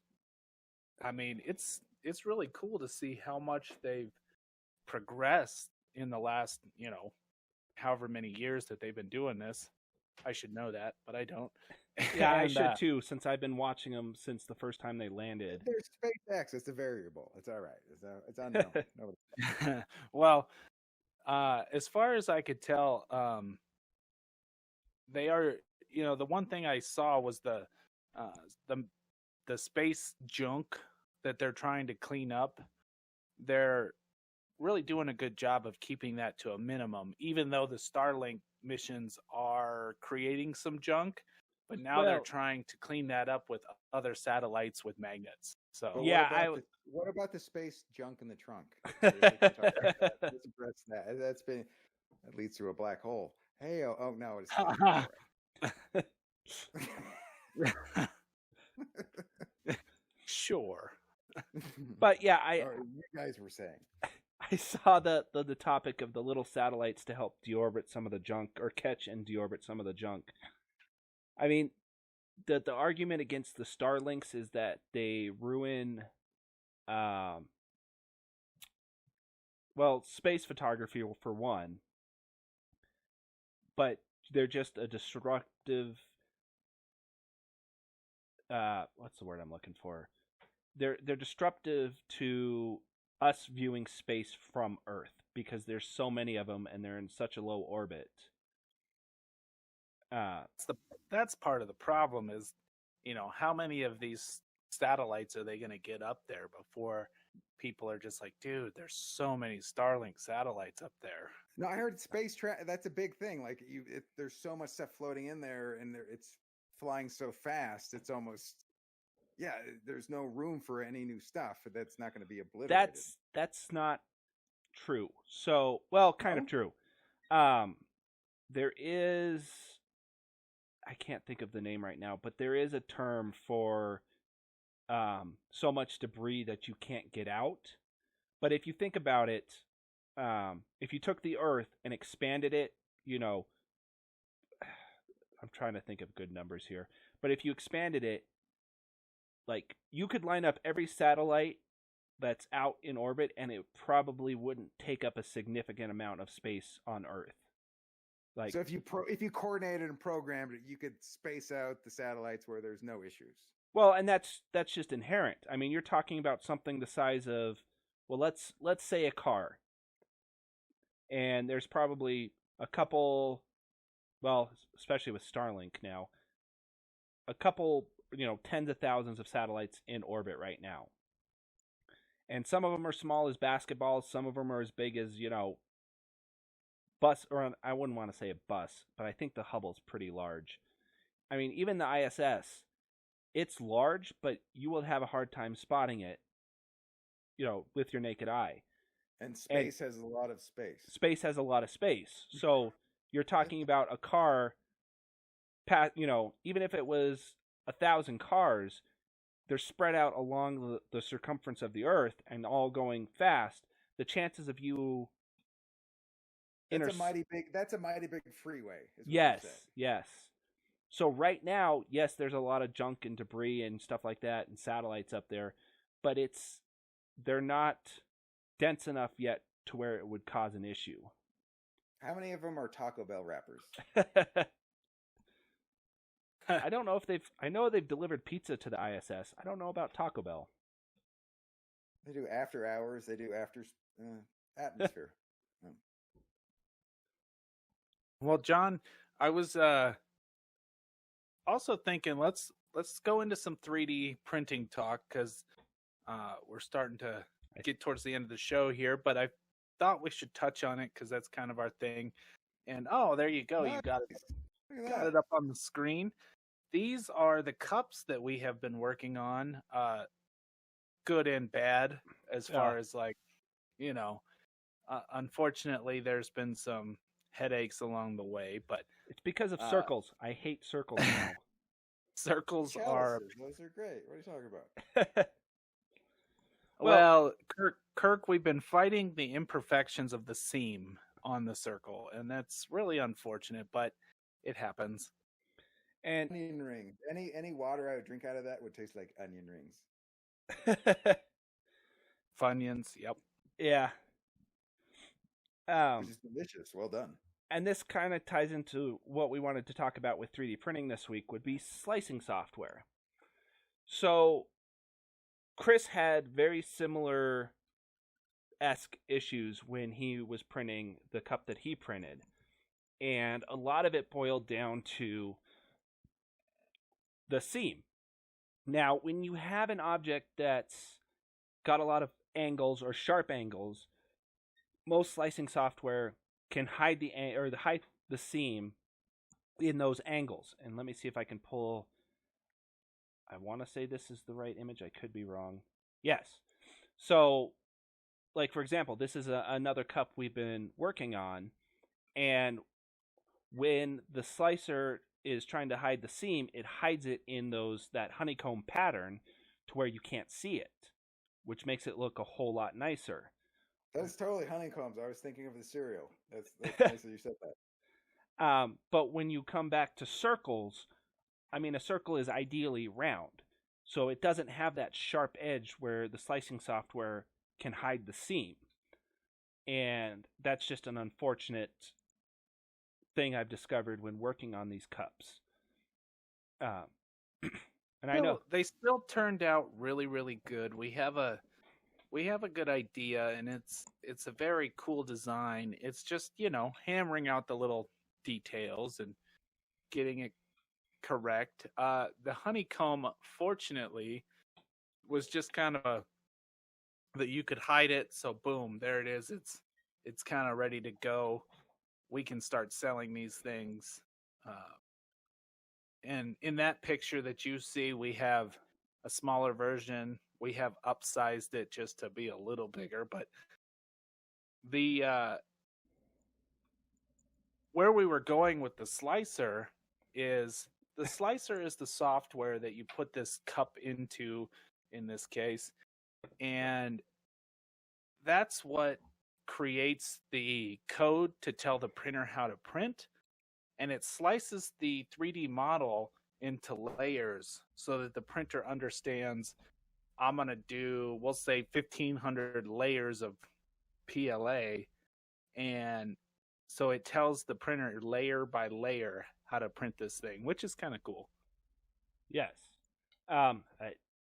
I mean, it's really cool to see how much they've progressed in the last, however many years that they've been doing this. I should know that, but I don't. Yeah, I should too, since I've been watching them since the first time they landed. There's SpaceX. It's a variable. It's all right. It's unknown. Well, as far as I could tell, they are. The one thing I saw was the space junk that they're trying to clean up. They're really doing a good job of keeping that to a minimum, even though the Starlink missions are creating some junk. But now they're trying to clean that up with other satellites with magnets. So yeah, what about the space junk in the trunk? That leads to a black hole. Hey, oh no, it's sure. But yeah, you guys were saying. I saw the topic of the little satellites to help deorbit some of the junk, or catch and deorbit some of the junk. I mean, the argument against the Starlinks is that they ruin, space photography for one, but they're just a destructive. What's the word I'm looking for? They're disruptive to us viewing space from Earth because there's so many of them and they're in such a low orbit. That's part of the problem is, how many of these satellites are they going to get up there before people are just like, dude, there's so many Starlink satellites up there. No, I heard that's a big thing. Like there's so much stuff floating in there and it's flying so fast. It's almost, there's no room for any new stuff. That's not going to be obliterated. That's not true. So, kind of true. There is, I can't think of the name right now, but there is a term for so much debris that you can't get out. But if you think about it, if you took the Earth and expanded it, I'm trying to think of good numbers here, but if you expanded it, like, you could line up every satellite that's out in orbit and it probably wouldn't take up a significant amount of space on Earth. Like, so if you coordinated and programmed it, you could space out the satellites where there's no issues. Well, and that's just inherent. I mean, you're talking about something the size of, let's say a car. And there's probably a couple, especially with Starlink now, a couple, tens of thousands of satellites in orbit right now. And some of them are small as basketballs, some of them are as big as, bus, or I wouldn't want to say a bus, but I think the Hubble's pretty large. I mean, even the ISS, it's large, but you will have a hard time spotting it, with your naked eye. And space has a lot of space. Space has a lot of space. So you're talking about a car, even if it was 1,000 cars, they're spread out along the circumference of the Earth and all going fast. The chances of you... That's a mighty big freeway. Yes. So right now, yes, there's a lot of junk and debris and stuff like that and satellites up there, but they're not dense enough yet to where it would cause an issue. How many of them are Taco Bell wrappers? I don't know I know they've delivered pizza to the ISS. I don't know about Taco Bell. They do after hours. They do after atmosphere. Well, John, I was also thinking let's go into some 3D printing talk because we're starting to get towards the end of the show here, but I thought we should touch on it because that's kind of our thing. And there you go. Nice. You got it up on the screen. these are the cups that we have been working on, good and bad, as far as like, unfortunately, there's been some headaches along the way, but it's because of circles. I hate circles now. Circles are... Those are great. What are you talking about? Well, Kirk, we've been fighting the imperfections of the seam on the circle, and that's really unfortunate, but it happens. And onion ring. Any water I would drink out of that would taste like onion rings. Funyuns, yep. Yeah. Which is delicious. Well done. And this kind of ties into what we wanted to talk about with 3D printing this week would be slicing software. So Chris had very similar-esque issues when he was printing the cup that he printed. And a lot of it boiled down to the seam. Now, when you have an object that's got a lot of angles or sharp angles, most slicing software can hide the seam in those angles. And let me see if I can pull... I want to say this is the right image. I could be wrong. Yes. So, like, for example, this is another cup we've been working on. And when the slicer is trying to hide the seam, it hides it in that honeycomb pattern to where you can't see it, which makes it look a whole lot nicer. That's totally honeycombs. I was thinking of the cereal. That's nice that you said that. But when you come back to circles, I mean, a circle is ideally round, so it doesn't have that sharp edge where the slicing software can hide the seam. And that's just an unfortunate thing I've discovered when working on these cups. And I know they still turned out really, really good. We have a good idea, and it's a very cool design. It's just, hammering out the little details and getting it correct. The honeycomb, fortunately, was just kind of that you could hide it. So boom, there it is. It's kind of ready to go. We can start selling these things. And in that picture that you see, we have a smaller version. We have upsized it just to be a little bigger, but where we were going with the slicer is the software that you put this cup into, in this case, and that's what creates the code to tell the printer how to print, and it slices the 3D model into layers so that the printer understands, I'm going to do, we'll say 1,500 layers of PLA, and so it tells the printer layer by layer how to print this thing, which is kind of cool. Yes.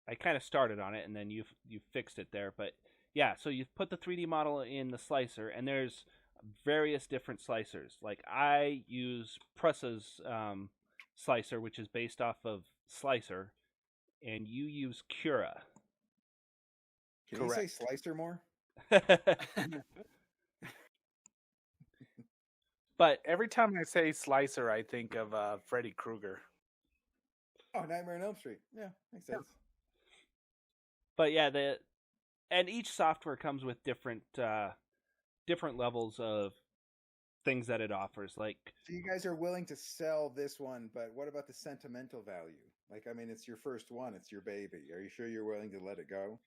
I kind of started on it, and then you fixed it there, but yeah, so you've put the 3D model in the slicer, and there's various different slicers. Like, I use Prusa's slicer, which is based off of Slicer, and you use Cura. Can you say slicer more? But every time I say slicer, I think of Freddy Krueger. Oh, Nightmare on Elm Street. Yeah, makes sense. But yeah, and each software comes with different levels of things that it offers. Like, so you guys are willing to sell this one, but what about the sentimental value? Like, I mean, it's your first one, it's your baby. Are you sure you're willing to let it go?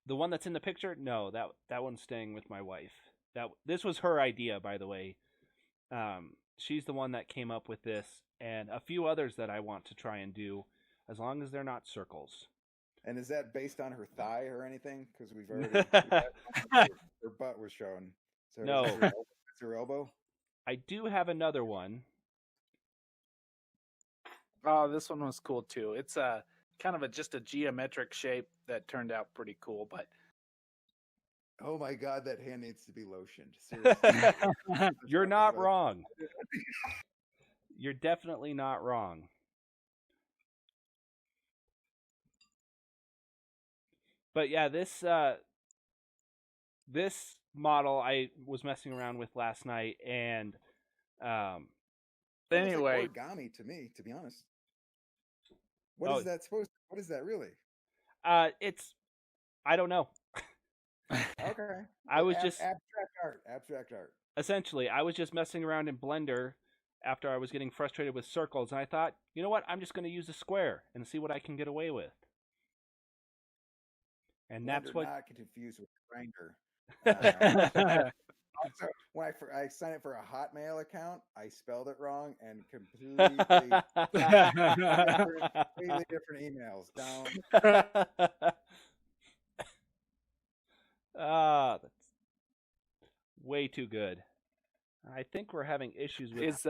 The one that's in the picture? No, that one's staying with my wife. This was her idea, by the way. She's the one that came up with this, and a few others that I want to try and do, as long as they're not circles. And is that based on her thigh or anything? Because we've already her butt was shown. So no, it's her elbow. I do have another one. Oh, this one was cool too. It's a kind of just a geometric shape that turned out pretty cool, but oh my God, that hand needs to be lotioned. Seriously. You're not wrong. You're definitely not wrong. But yeah, this model I was messing around with last night, and anyway, like origami to me, to be honest. What is that supposed to, what is that really? It's, I don't know. Okay. I was just abstract art. Essentially, I was just messing around in Blender after I was getting frustrated with circles, and I thought, you know what? I'm just going to use a square and see what I can get away with. And that's what. Not confused with Grindr. Also, when I signed up for a Hotmail account, I spelled it wrong and completely different emails. That's way too good. I think we're having issues with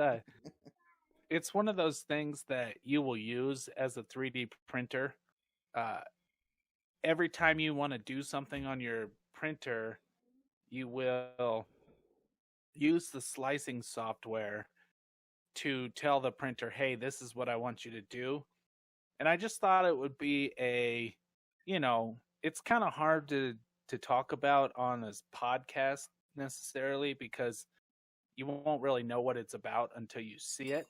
it's one of those things that you will use as a 3D printer. Every time you want to do something on your printer, you will use the slicing software to tell the printer, hey, this is what I want you to do. And I just thought it would be it's kind of hard to talk about on this podcast necessarily because you won't really know what it's about until you see it.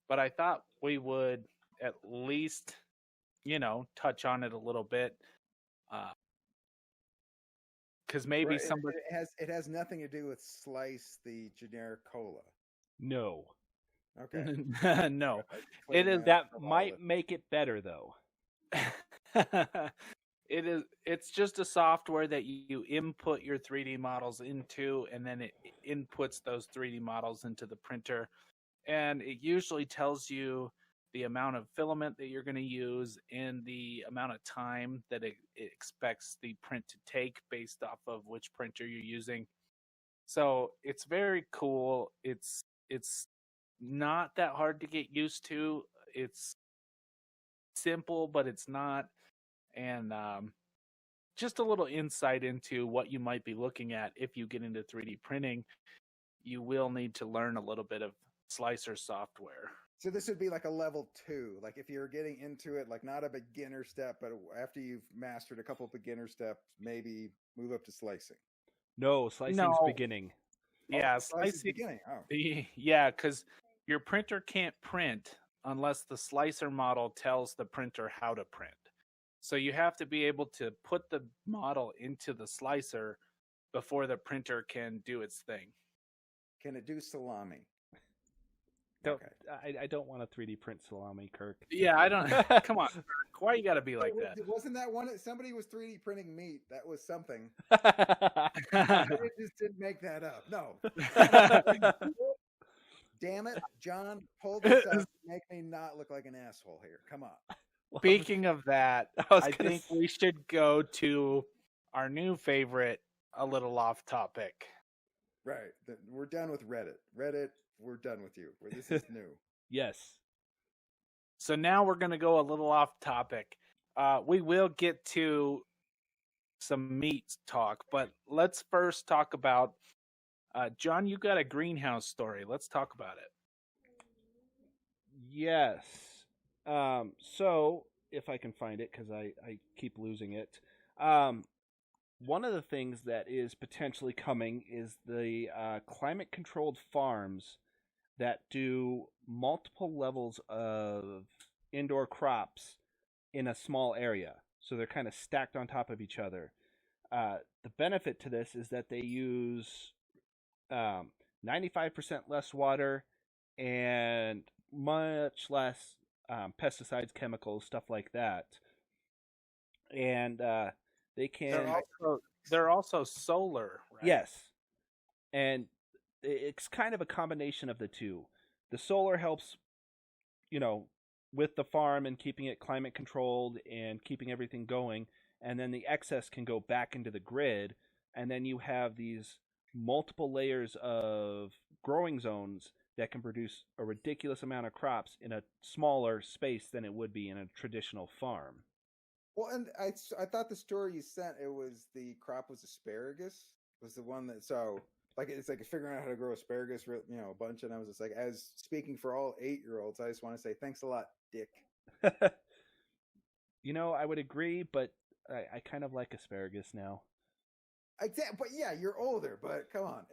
But I thought we would at least, touch on it a little bit. Because maybe somebody... It has nothing to do with Slice, the generic cola. No. Okay. No. It is that might make it better though. It's just a software that you input your 3D models into, and then it inputs those 3D models into the printer. And it usually tells you the amount of filament that you're going to use and the amount of time that it expects the print to take based off of which printer you're using. So it's very cool. It's not that hard to get used to. It's simple, but it's not. And just a little insight into what you might be looking at if you get into 3D printing. You will need to learn a little bit of slicer software. So this would be like a level 2, like if you're getting into it, like not a beginner step, but after you've mastered a couple of beginner steps, maybe move up to slicing. No, slicing's beginning. Yeah, slicing's beginning. Oh. Yeah, because your printer can't print unless the slicer model tells the printer how to print. So you have to be able to put the model into the slicer before the printer can do its thing. Can it do salami? I don't want a 3D print salami, Kirk. Yeah, I don't. Come on, Kirk. Why you got to be like that? Wasn't that one? Somebody was 3D printing meat. That was something. I just didn't make that up. No. Damn it, John! Pull this up. Make me not look like an asshole here. Come on. Speaking of that, I think we should go to our new favorite, a little off topic. Right. We're done with Reddit. Reddit, we're done with you. This is new. Yes. So now we're going to go a little off topic. We will get to some meat talk, but let's first talk about, John, you got a greenhouse story. Let's talk about it. Yes. So, if I can find it, because I keep losing it. One of the things that is potentially coming is the climate-controlled farms that do multiple levels of indoor crops in a small area. So they're kind of stacked on top of each other. The benefit to this is that they use 95% less water and much less pesticides, chemicals, stuff like that. And they can... They're also solar, right? Yes. And it's kind of a combination of the two. The solar helps, with the farm and keeping it climate controlled and keeping everything going. And then the excess can go back into the grid. And then you have these multiple layers of growing zones that can produce a ridiculous amount of crops in a smaller space than it would be in a traditional farm. Well, and I thought the story you sent, it was the crop was asparagus, was the one that, so, like, it's like figuring out how to grow asparagus, a bunch, and I was just like, as speaking for all 8-year-olds, I just want to say, thanks a lot, Dick. I would agree, but I kind of like asparagus now. But yeah, you're older, but come on,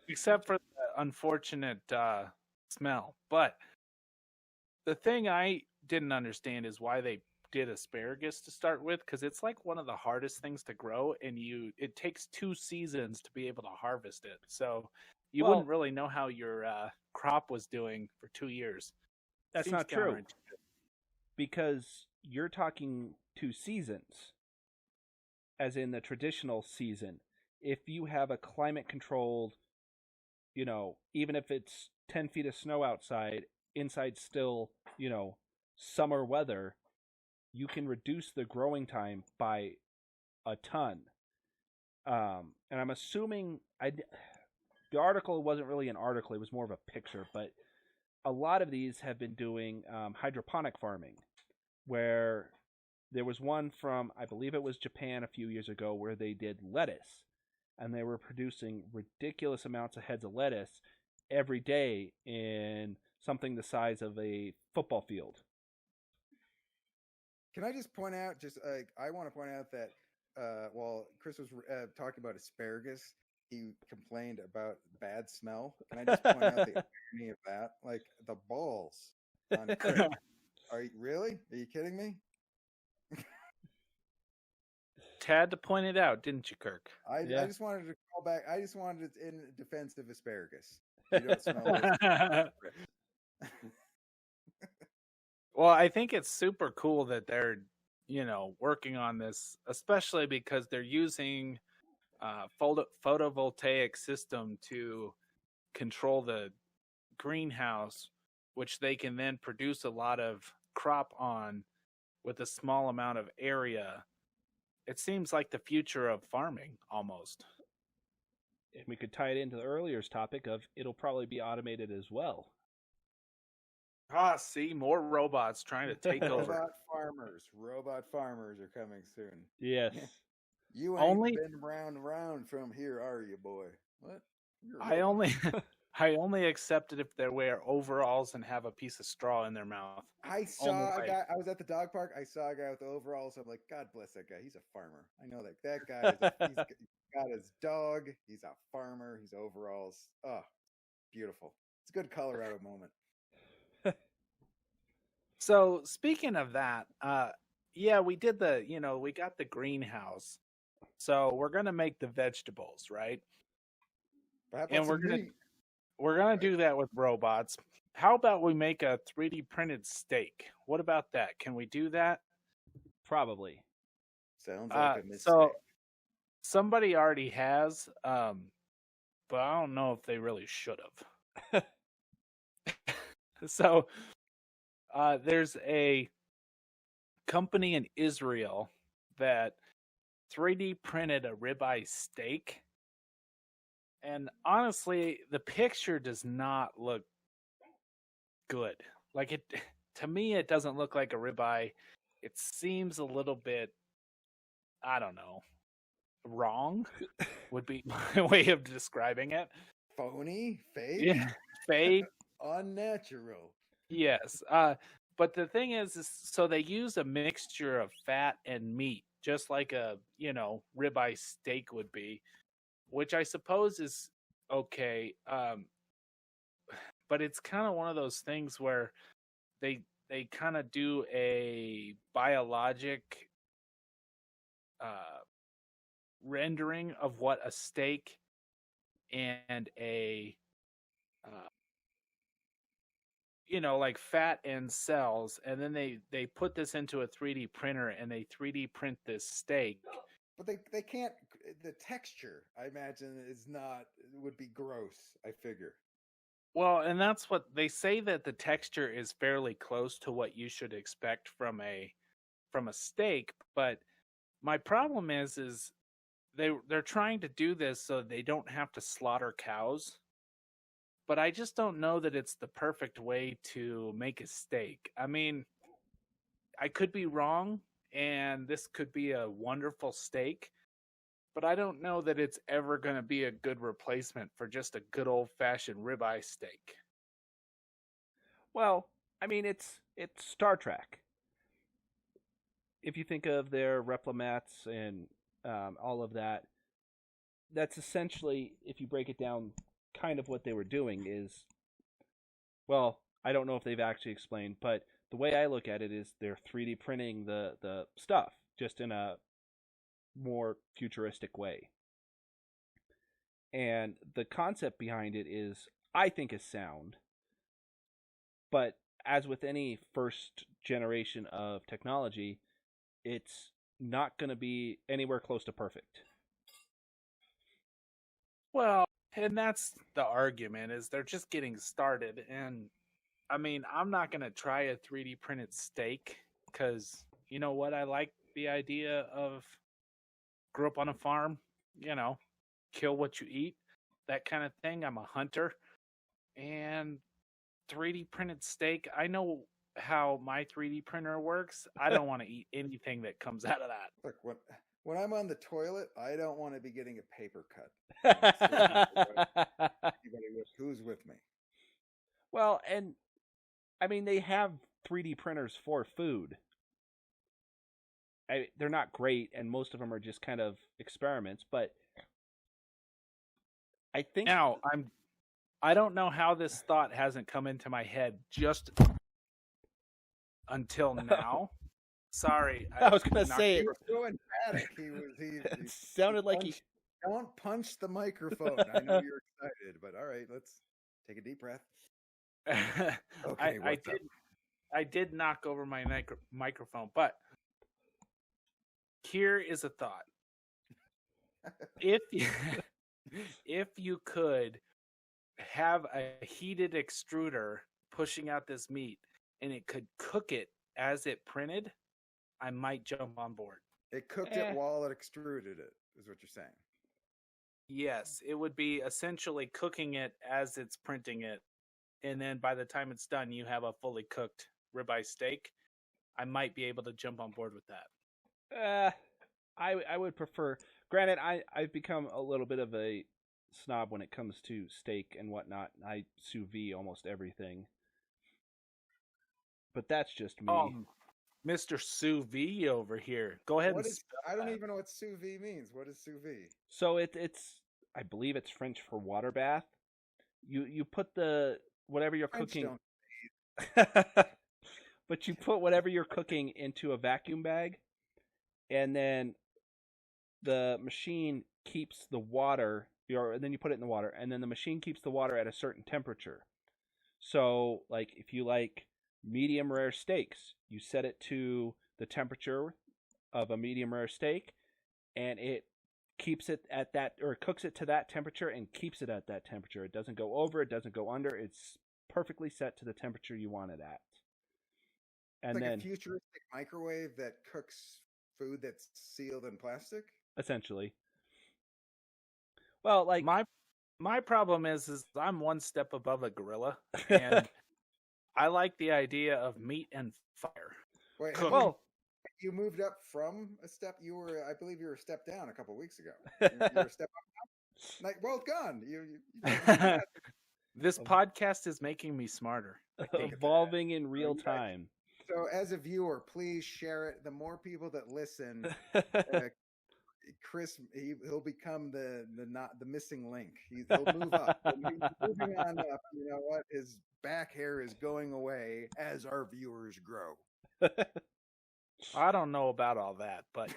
except for the unfortunate smell. But the thing I didn't understand is why they did asparagus to start with, because it's like one of the hardest things to grow, and it takes 2 seasons to be able to harvest it. So you wouldn't really know how your crop was doing for 2 years. That's not true, because you're talking 2 seasons, as in the traditional season. If you have a climate-controlled, even if it's 10 feet of snow outside, inside still, summer weather, you can reduce the growing time by a ton. And I'm assuming the article wasn't really an article, it was more of a picture, but a lot of these have been doing hydroponic farming, where there was one from, I believe it was Japan a few years ago, where they did lettuce, and they were producing ridiculous amounts of heads of lettuce every day in something the size of a football field. Can I just point out, I want to point out that while Chris was talking about asparagus, he complained about bad smell. Can I just point out the irony of that? Like, the balls on Chris. Are you kidding me? Had to point it out, didn't you, Kirk? I just wanted to call back. I just wanted it in defense of asparagus. You don't smell Well, I think it's super cool that they're, working on this, especially because they're using photovoltaic system to control the greenhouse, which they can then produce a lot of crop on with a small amount of area. It seems like the future of farming, almost. And we could tie it into the earlier topic of it'll probably be automated as well. See, more robots trying to take over. Robot farmers are coming soon. Yes. You ain't been round from here, are you, boy? What? I only accept it if they wear overalls and have a piece of straw in their mouth. I saw a guy. I was at the dog park. I saw a guy with overalls. I'm like, God bless that guy. He's a farmer. I know that guy. He's got his dog. He's a farmer. He's overalls. Oh, beautiful. It's a good Colorado moment. So speaking of that, we did we got the greenhouse. So we're gonna make the vegetables, right? And we're gonna do that with robots. How about we make a 3D printed steak? What about that? Can we do that? Probably. Sounds like a mistake. So somebody already has, but I don't know if they really should have. So there's a company in Israel that 3D printed a ribeye steak. And honestly, the picture does not look good. Like, to me, it doesn't look like a ribeye. It seems a little bit, I don't know, wrong would be my way of describing it. Phony, fake, yeah, fake, unnatural. Yes, but the thing is, so they use a mixture of fat and meat, just like a ribeye steak would be, which I suppose is okay. But it's kind of one of those things where they kind of do a biologic rendering of what a steak and a like fat and cells, and then they put this into a 3D printer and they 3D print this steak. But they can't. The texture, I imagine, would be gross. I figure. Well, and that's what they say, that the texture is fairly close to what you should expect from a steak. But my problem is they're trying to do this so they don't have to slaughter cows. But I just don't know that it's the perfect way to make a steak. I mean, I could be wrong, and this could be a wonderful steak, but I don't know that it's ever going to be a good replacement for just a good old-fashioned ribeye steak. Well, I mean, it's Star Trek. If you think of their replomats and all of that, that's essentially, if you break it down, kind of what they were doing is, well, I don't know if they've actually explained, but the way I look at it is they're 3D printing the stuff just in a more futuristic way. And the concept behind it is, I think, is sound. But as with any first generation of technology, it's not going to be anywhere close to perfect. Well, and that's the argument, is they're just getting started. And I mean, I'm not going to try a 3D printed steak because, you know what? I like the idea of grew up on a farm, kill what you eat, that kind of thing. I'm a hunter. And 3D printed steak, I know how my 3D printer works. I don't want to eat anything that comes out of that. Look, when I'm on the toilet, I don't want to be getting a paper cut. Who's with me? Well, and I mean, they have 3D printers for food. They're not great, and most of them are just kind of experiments, but I think... Now, I don't know how this thought hasn't come into my head just until now. Sorry. I was going to say... He was so emphatic. He sounded like he... Don't punch the microphone. I know you're excited, but all right, let's take a deep breath. Okay, I did knock over my microphone, but here is a thought. If you could have a heated extruder pushing out this meat and it could cook it as it printed, I might jump on board. It cooked it while it extruded it, is what you're saying. Yes, it would be essentially cooking it as it's printing it. And then by the time it's done, you have a fully cooked ribeye steak. I might be able to jump on board with that. I would prefer... Granted, I've become a little bit of a snob when it comes to steak and whatnot. I sous vide almost everything. But that's just me. Mr. Sous vide over here. Go ahead. I don't even know what sous vide means. What is sous vide? So it's I believe it's French for water bath. You put whatever you're cooking. But you put whatever you're cooking into a vacuum bag, and then the machine keeps the water. Then you put it in the water, and then the machine keeps the water at a certain temperature. So, like, if you like medium rare steaks, you set it to the temperature of a medium rare steak, and it keeps it at that, or cooks it to that temperature and keeps it at that temperature. It doesn't go over, it doesn't go under. It's perfectly set to the temperature you want it at. And it's like then a futuristic microwave that cooks food that's sealed in plastic? Essentially. Well, like my problem is I'm one step above a gorilla, and I like the idea of meat and fire. Wait, you moved up from a step. I believe you were a step down a couple of weeks ago. You're a step up now? Like, well done. This podcast is making me smarter. Evolving in real time. So, as a viewer, please share it. The more people that listen, Chris, he'll become the missing link. He'll move up. Moving on up. You know what? His back hair is going away as our viewers grow. I don't know about all that, but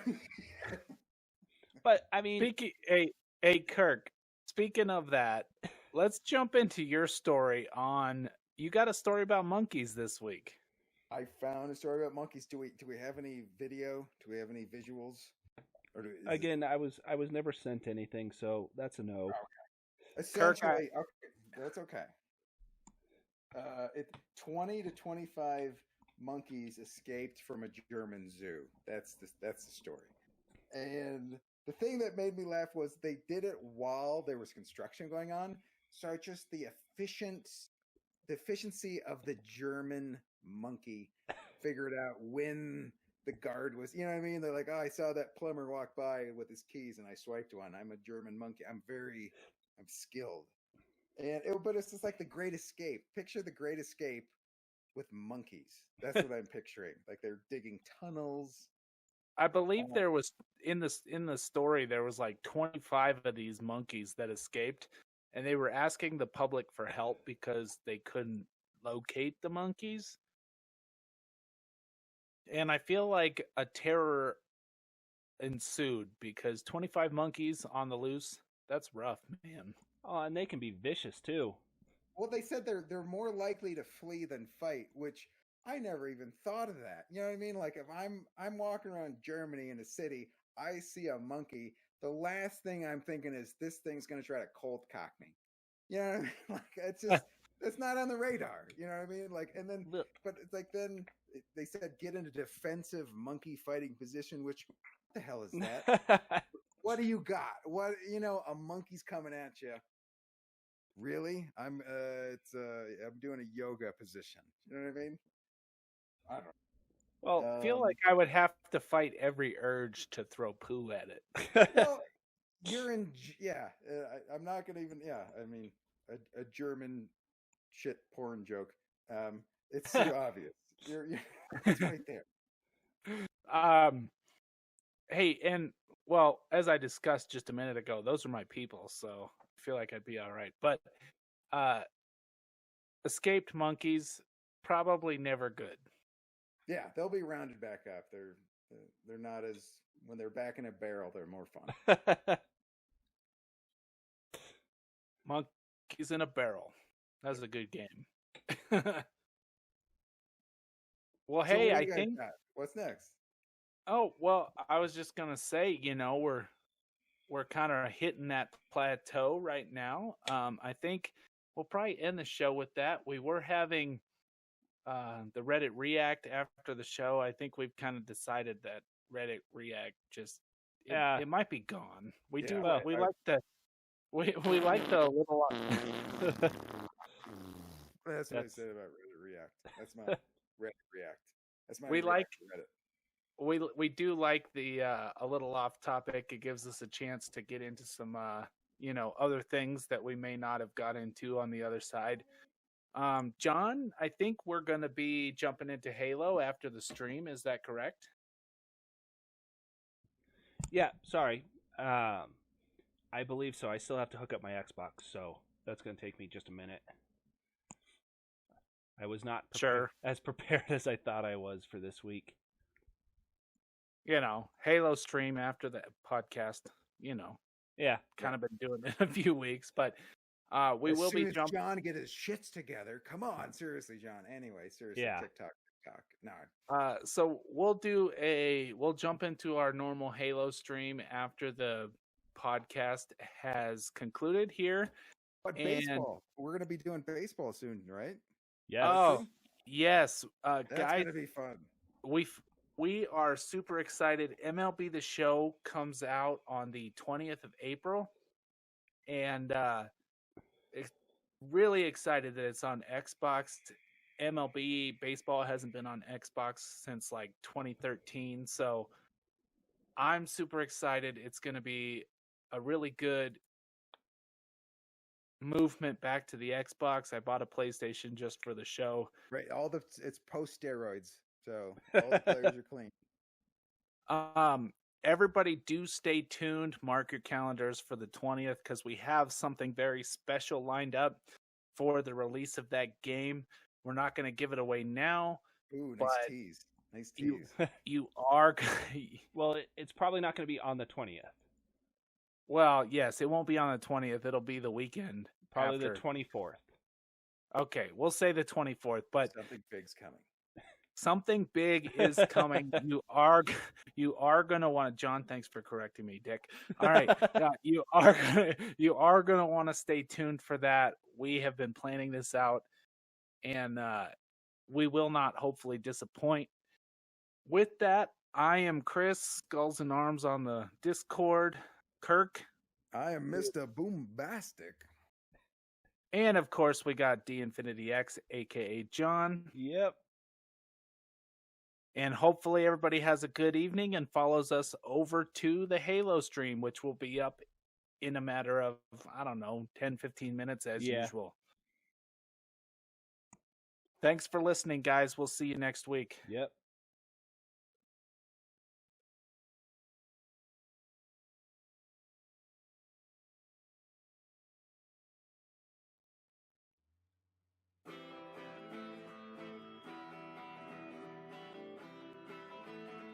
I mean, hey Kirk. Speaking of that, let's jump into your story you got a story about monkeys this week. I found a story about monkeys. Do we have any video? Do we have any visuals? Again, I was never sent anything, so that's a no. Okay. Essentially, that's okay. 20 to 25 monkeys escaped from a German zoo. That's the story. And the thing that made me laugh was they did it while there was construction going on. So just the efficiency of the German monkey figured out when the guard was, you know what I mean? They're like, oh, I saw that plumber walk by with his keys and I swiped one. I'm a German monkey. I'm skilled. But it's just like the Great Escape. Picture the Great Escape with monkeys. That's what I'm picturing. Like they're digging tunnels. I believe there was in the story there was like 25 of these monkeys that escaped, and they were asking the public for help because they couldn't locate the monkeys. and I feel like a terror ensued because 25 monkeys on the loose, that's rough, man. Oh, and they can be vicious too. Well, they said they're more likely to flee than fight, which I never even thought of that. You know what I mean? Like if I'm walking around Germany in a city, I see a monkey, the last thing I'm thinking is this thing's going to try to cold cock me. You know what I mean? Like it's just it's not on the radar. You know what I mean? Like and then but it's like then they said get into defensive monkey fighting position, which what the hell is that? What do you got? What a monkey's coming at you. Really? I'm doing a yoga position. You know what I mean? I don't know. Well, I feel like I would have to fight every urge to throw poo at it. Well, you're in I'm not gonna even I mean a German shit porn joke. It's too obvious. You're it's right there. Hey, and well, as I discussed just a minute ago, those are my people, so I feel like I'd be all right. But escaped monkeys, probably never good. Yeah, they'll be rounded back up. They're not as when they're back in a barrel, they're more fun. Monkeys in a barrel. That's a good game. Well, So hey, I think what's next? Oh, well, I was just gonna say, we're kind of hitting that plateau right now. I think we'll probably end the show with that. We were having the Reddit React after the show. I think we've kind of decided that Reddit React just it might be gone. We like the little. That's what I said about Reddit React. That's my Reddit React. That's my Reddit. We do like the a little off topic. It gives us a chance to get into some other things that we may not have got into on the other side. John, I think we're going to be jumping into Halo after the stream. Is that correct? Yeah, sorry. I believe so. I still have to hook up my Xbox, so that's going to take me just a minute. I was not as prepared as I thought I was for this week. Halo stream after the podcast, Yeah. Kind of been doing it a few weeks, but we will be jumping. John get his shits together. Come on, seriously, John. Anyway, seriously, yeah. TikTok. No. So we'll jump into our normal Halo stream after the podcast has concluded here. But baseball, we're going to be doing baseball soon, right? Yeah. Oh, yes, that's guys, going to be fun. We are super excited. MLB The Show comes out on the 20th of April, and really excited that it's on Xbox. MLB baseball hasn't been on Xbox since like 2013, so I'm super excited. It's going to be a really good movement back to the Xbox. I bought a PlayStation just for the show. Right, it's post steroids, so all the players are clean. Everybody do stay tuned. Mark your calendars for the 20th because we have something very special lined up for the release of that game. We're not going to give it away now. Ooh, nice tease. Nice tease. You are. Well, it's probably not going to be on the 20th. Well, yes, it won't be on the 20th. It'll be the weekend. Probably after. The 24th. Okay, we'll say the 24th, but something big's coming. Something big is coming. You are going to want to. John, thanks for correcting me, Dick. All right, you are going to want to stay tuned for that. We have been planning this out, and we will not hopefully disappoint. With that, I am Chris, Skulls and Arms on the Discord. Kirk. I am Mr. Boombastic. And of course, we got D Infinity X, aka John. Yep. And hopefully everybody has a good evening and follows us over to the Halo stream, which will be up in a matter of, 10, 15 minutes as usual. Thanks for listening, guys. We'll see you next week. Yep.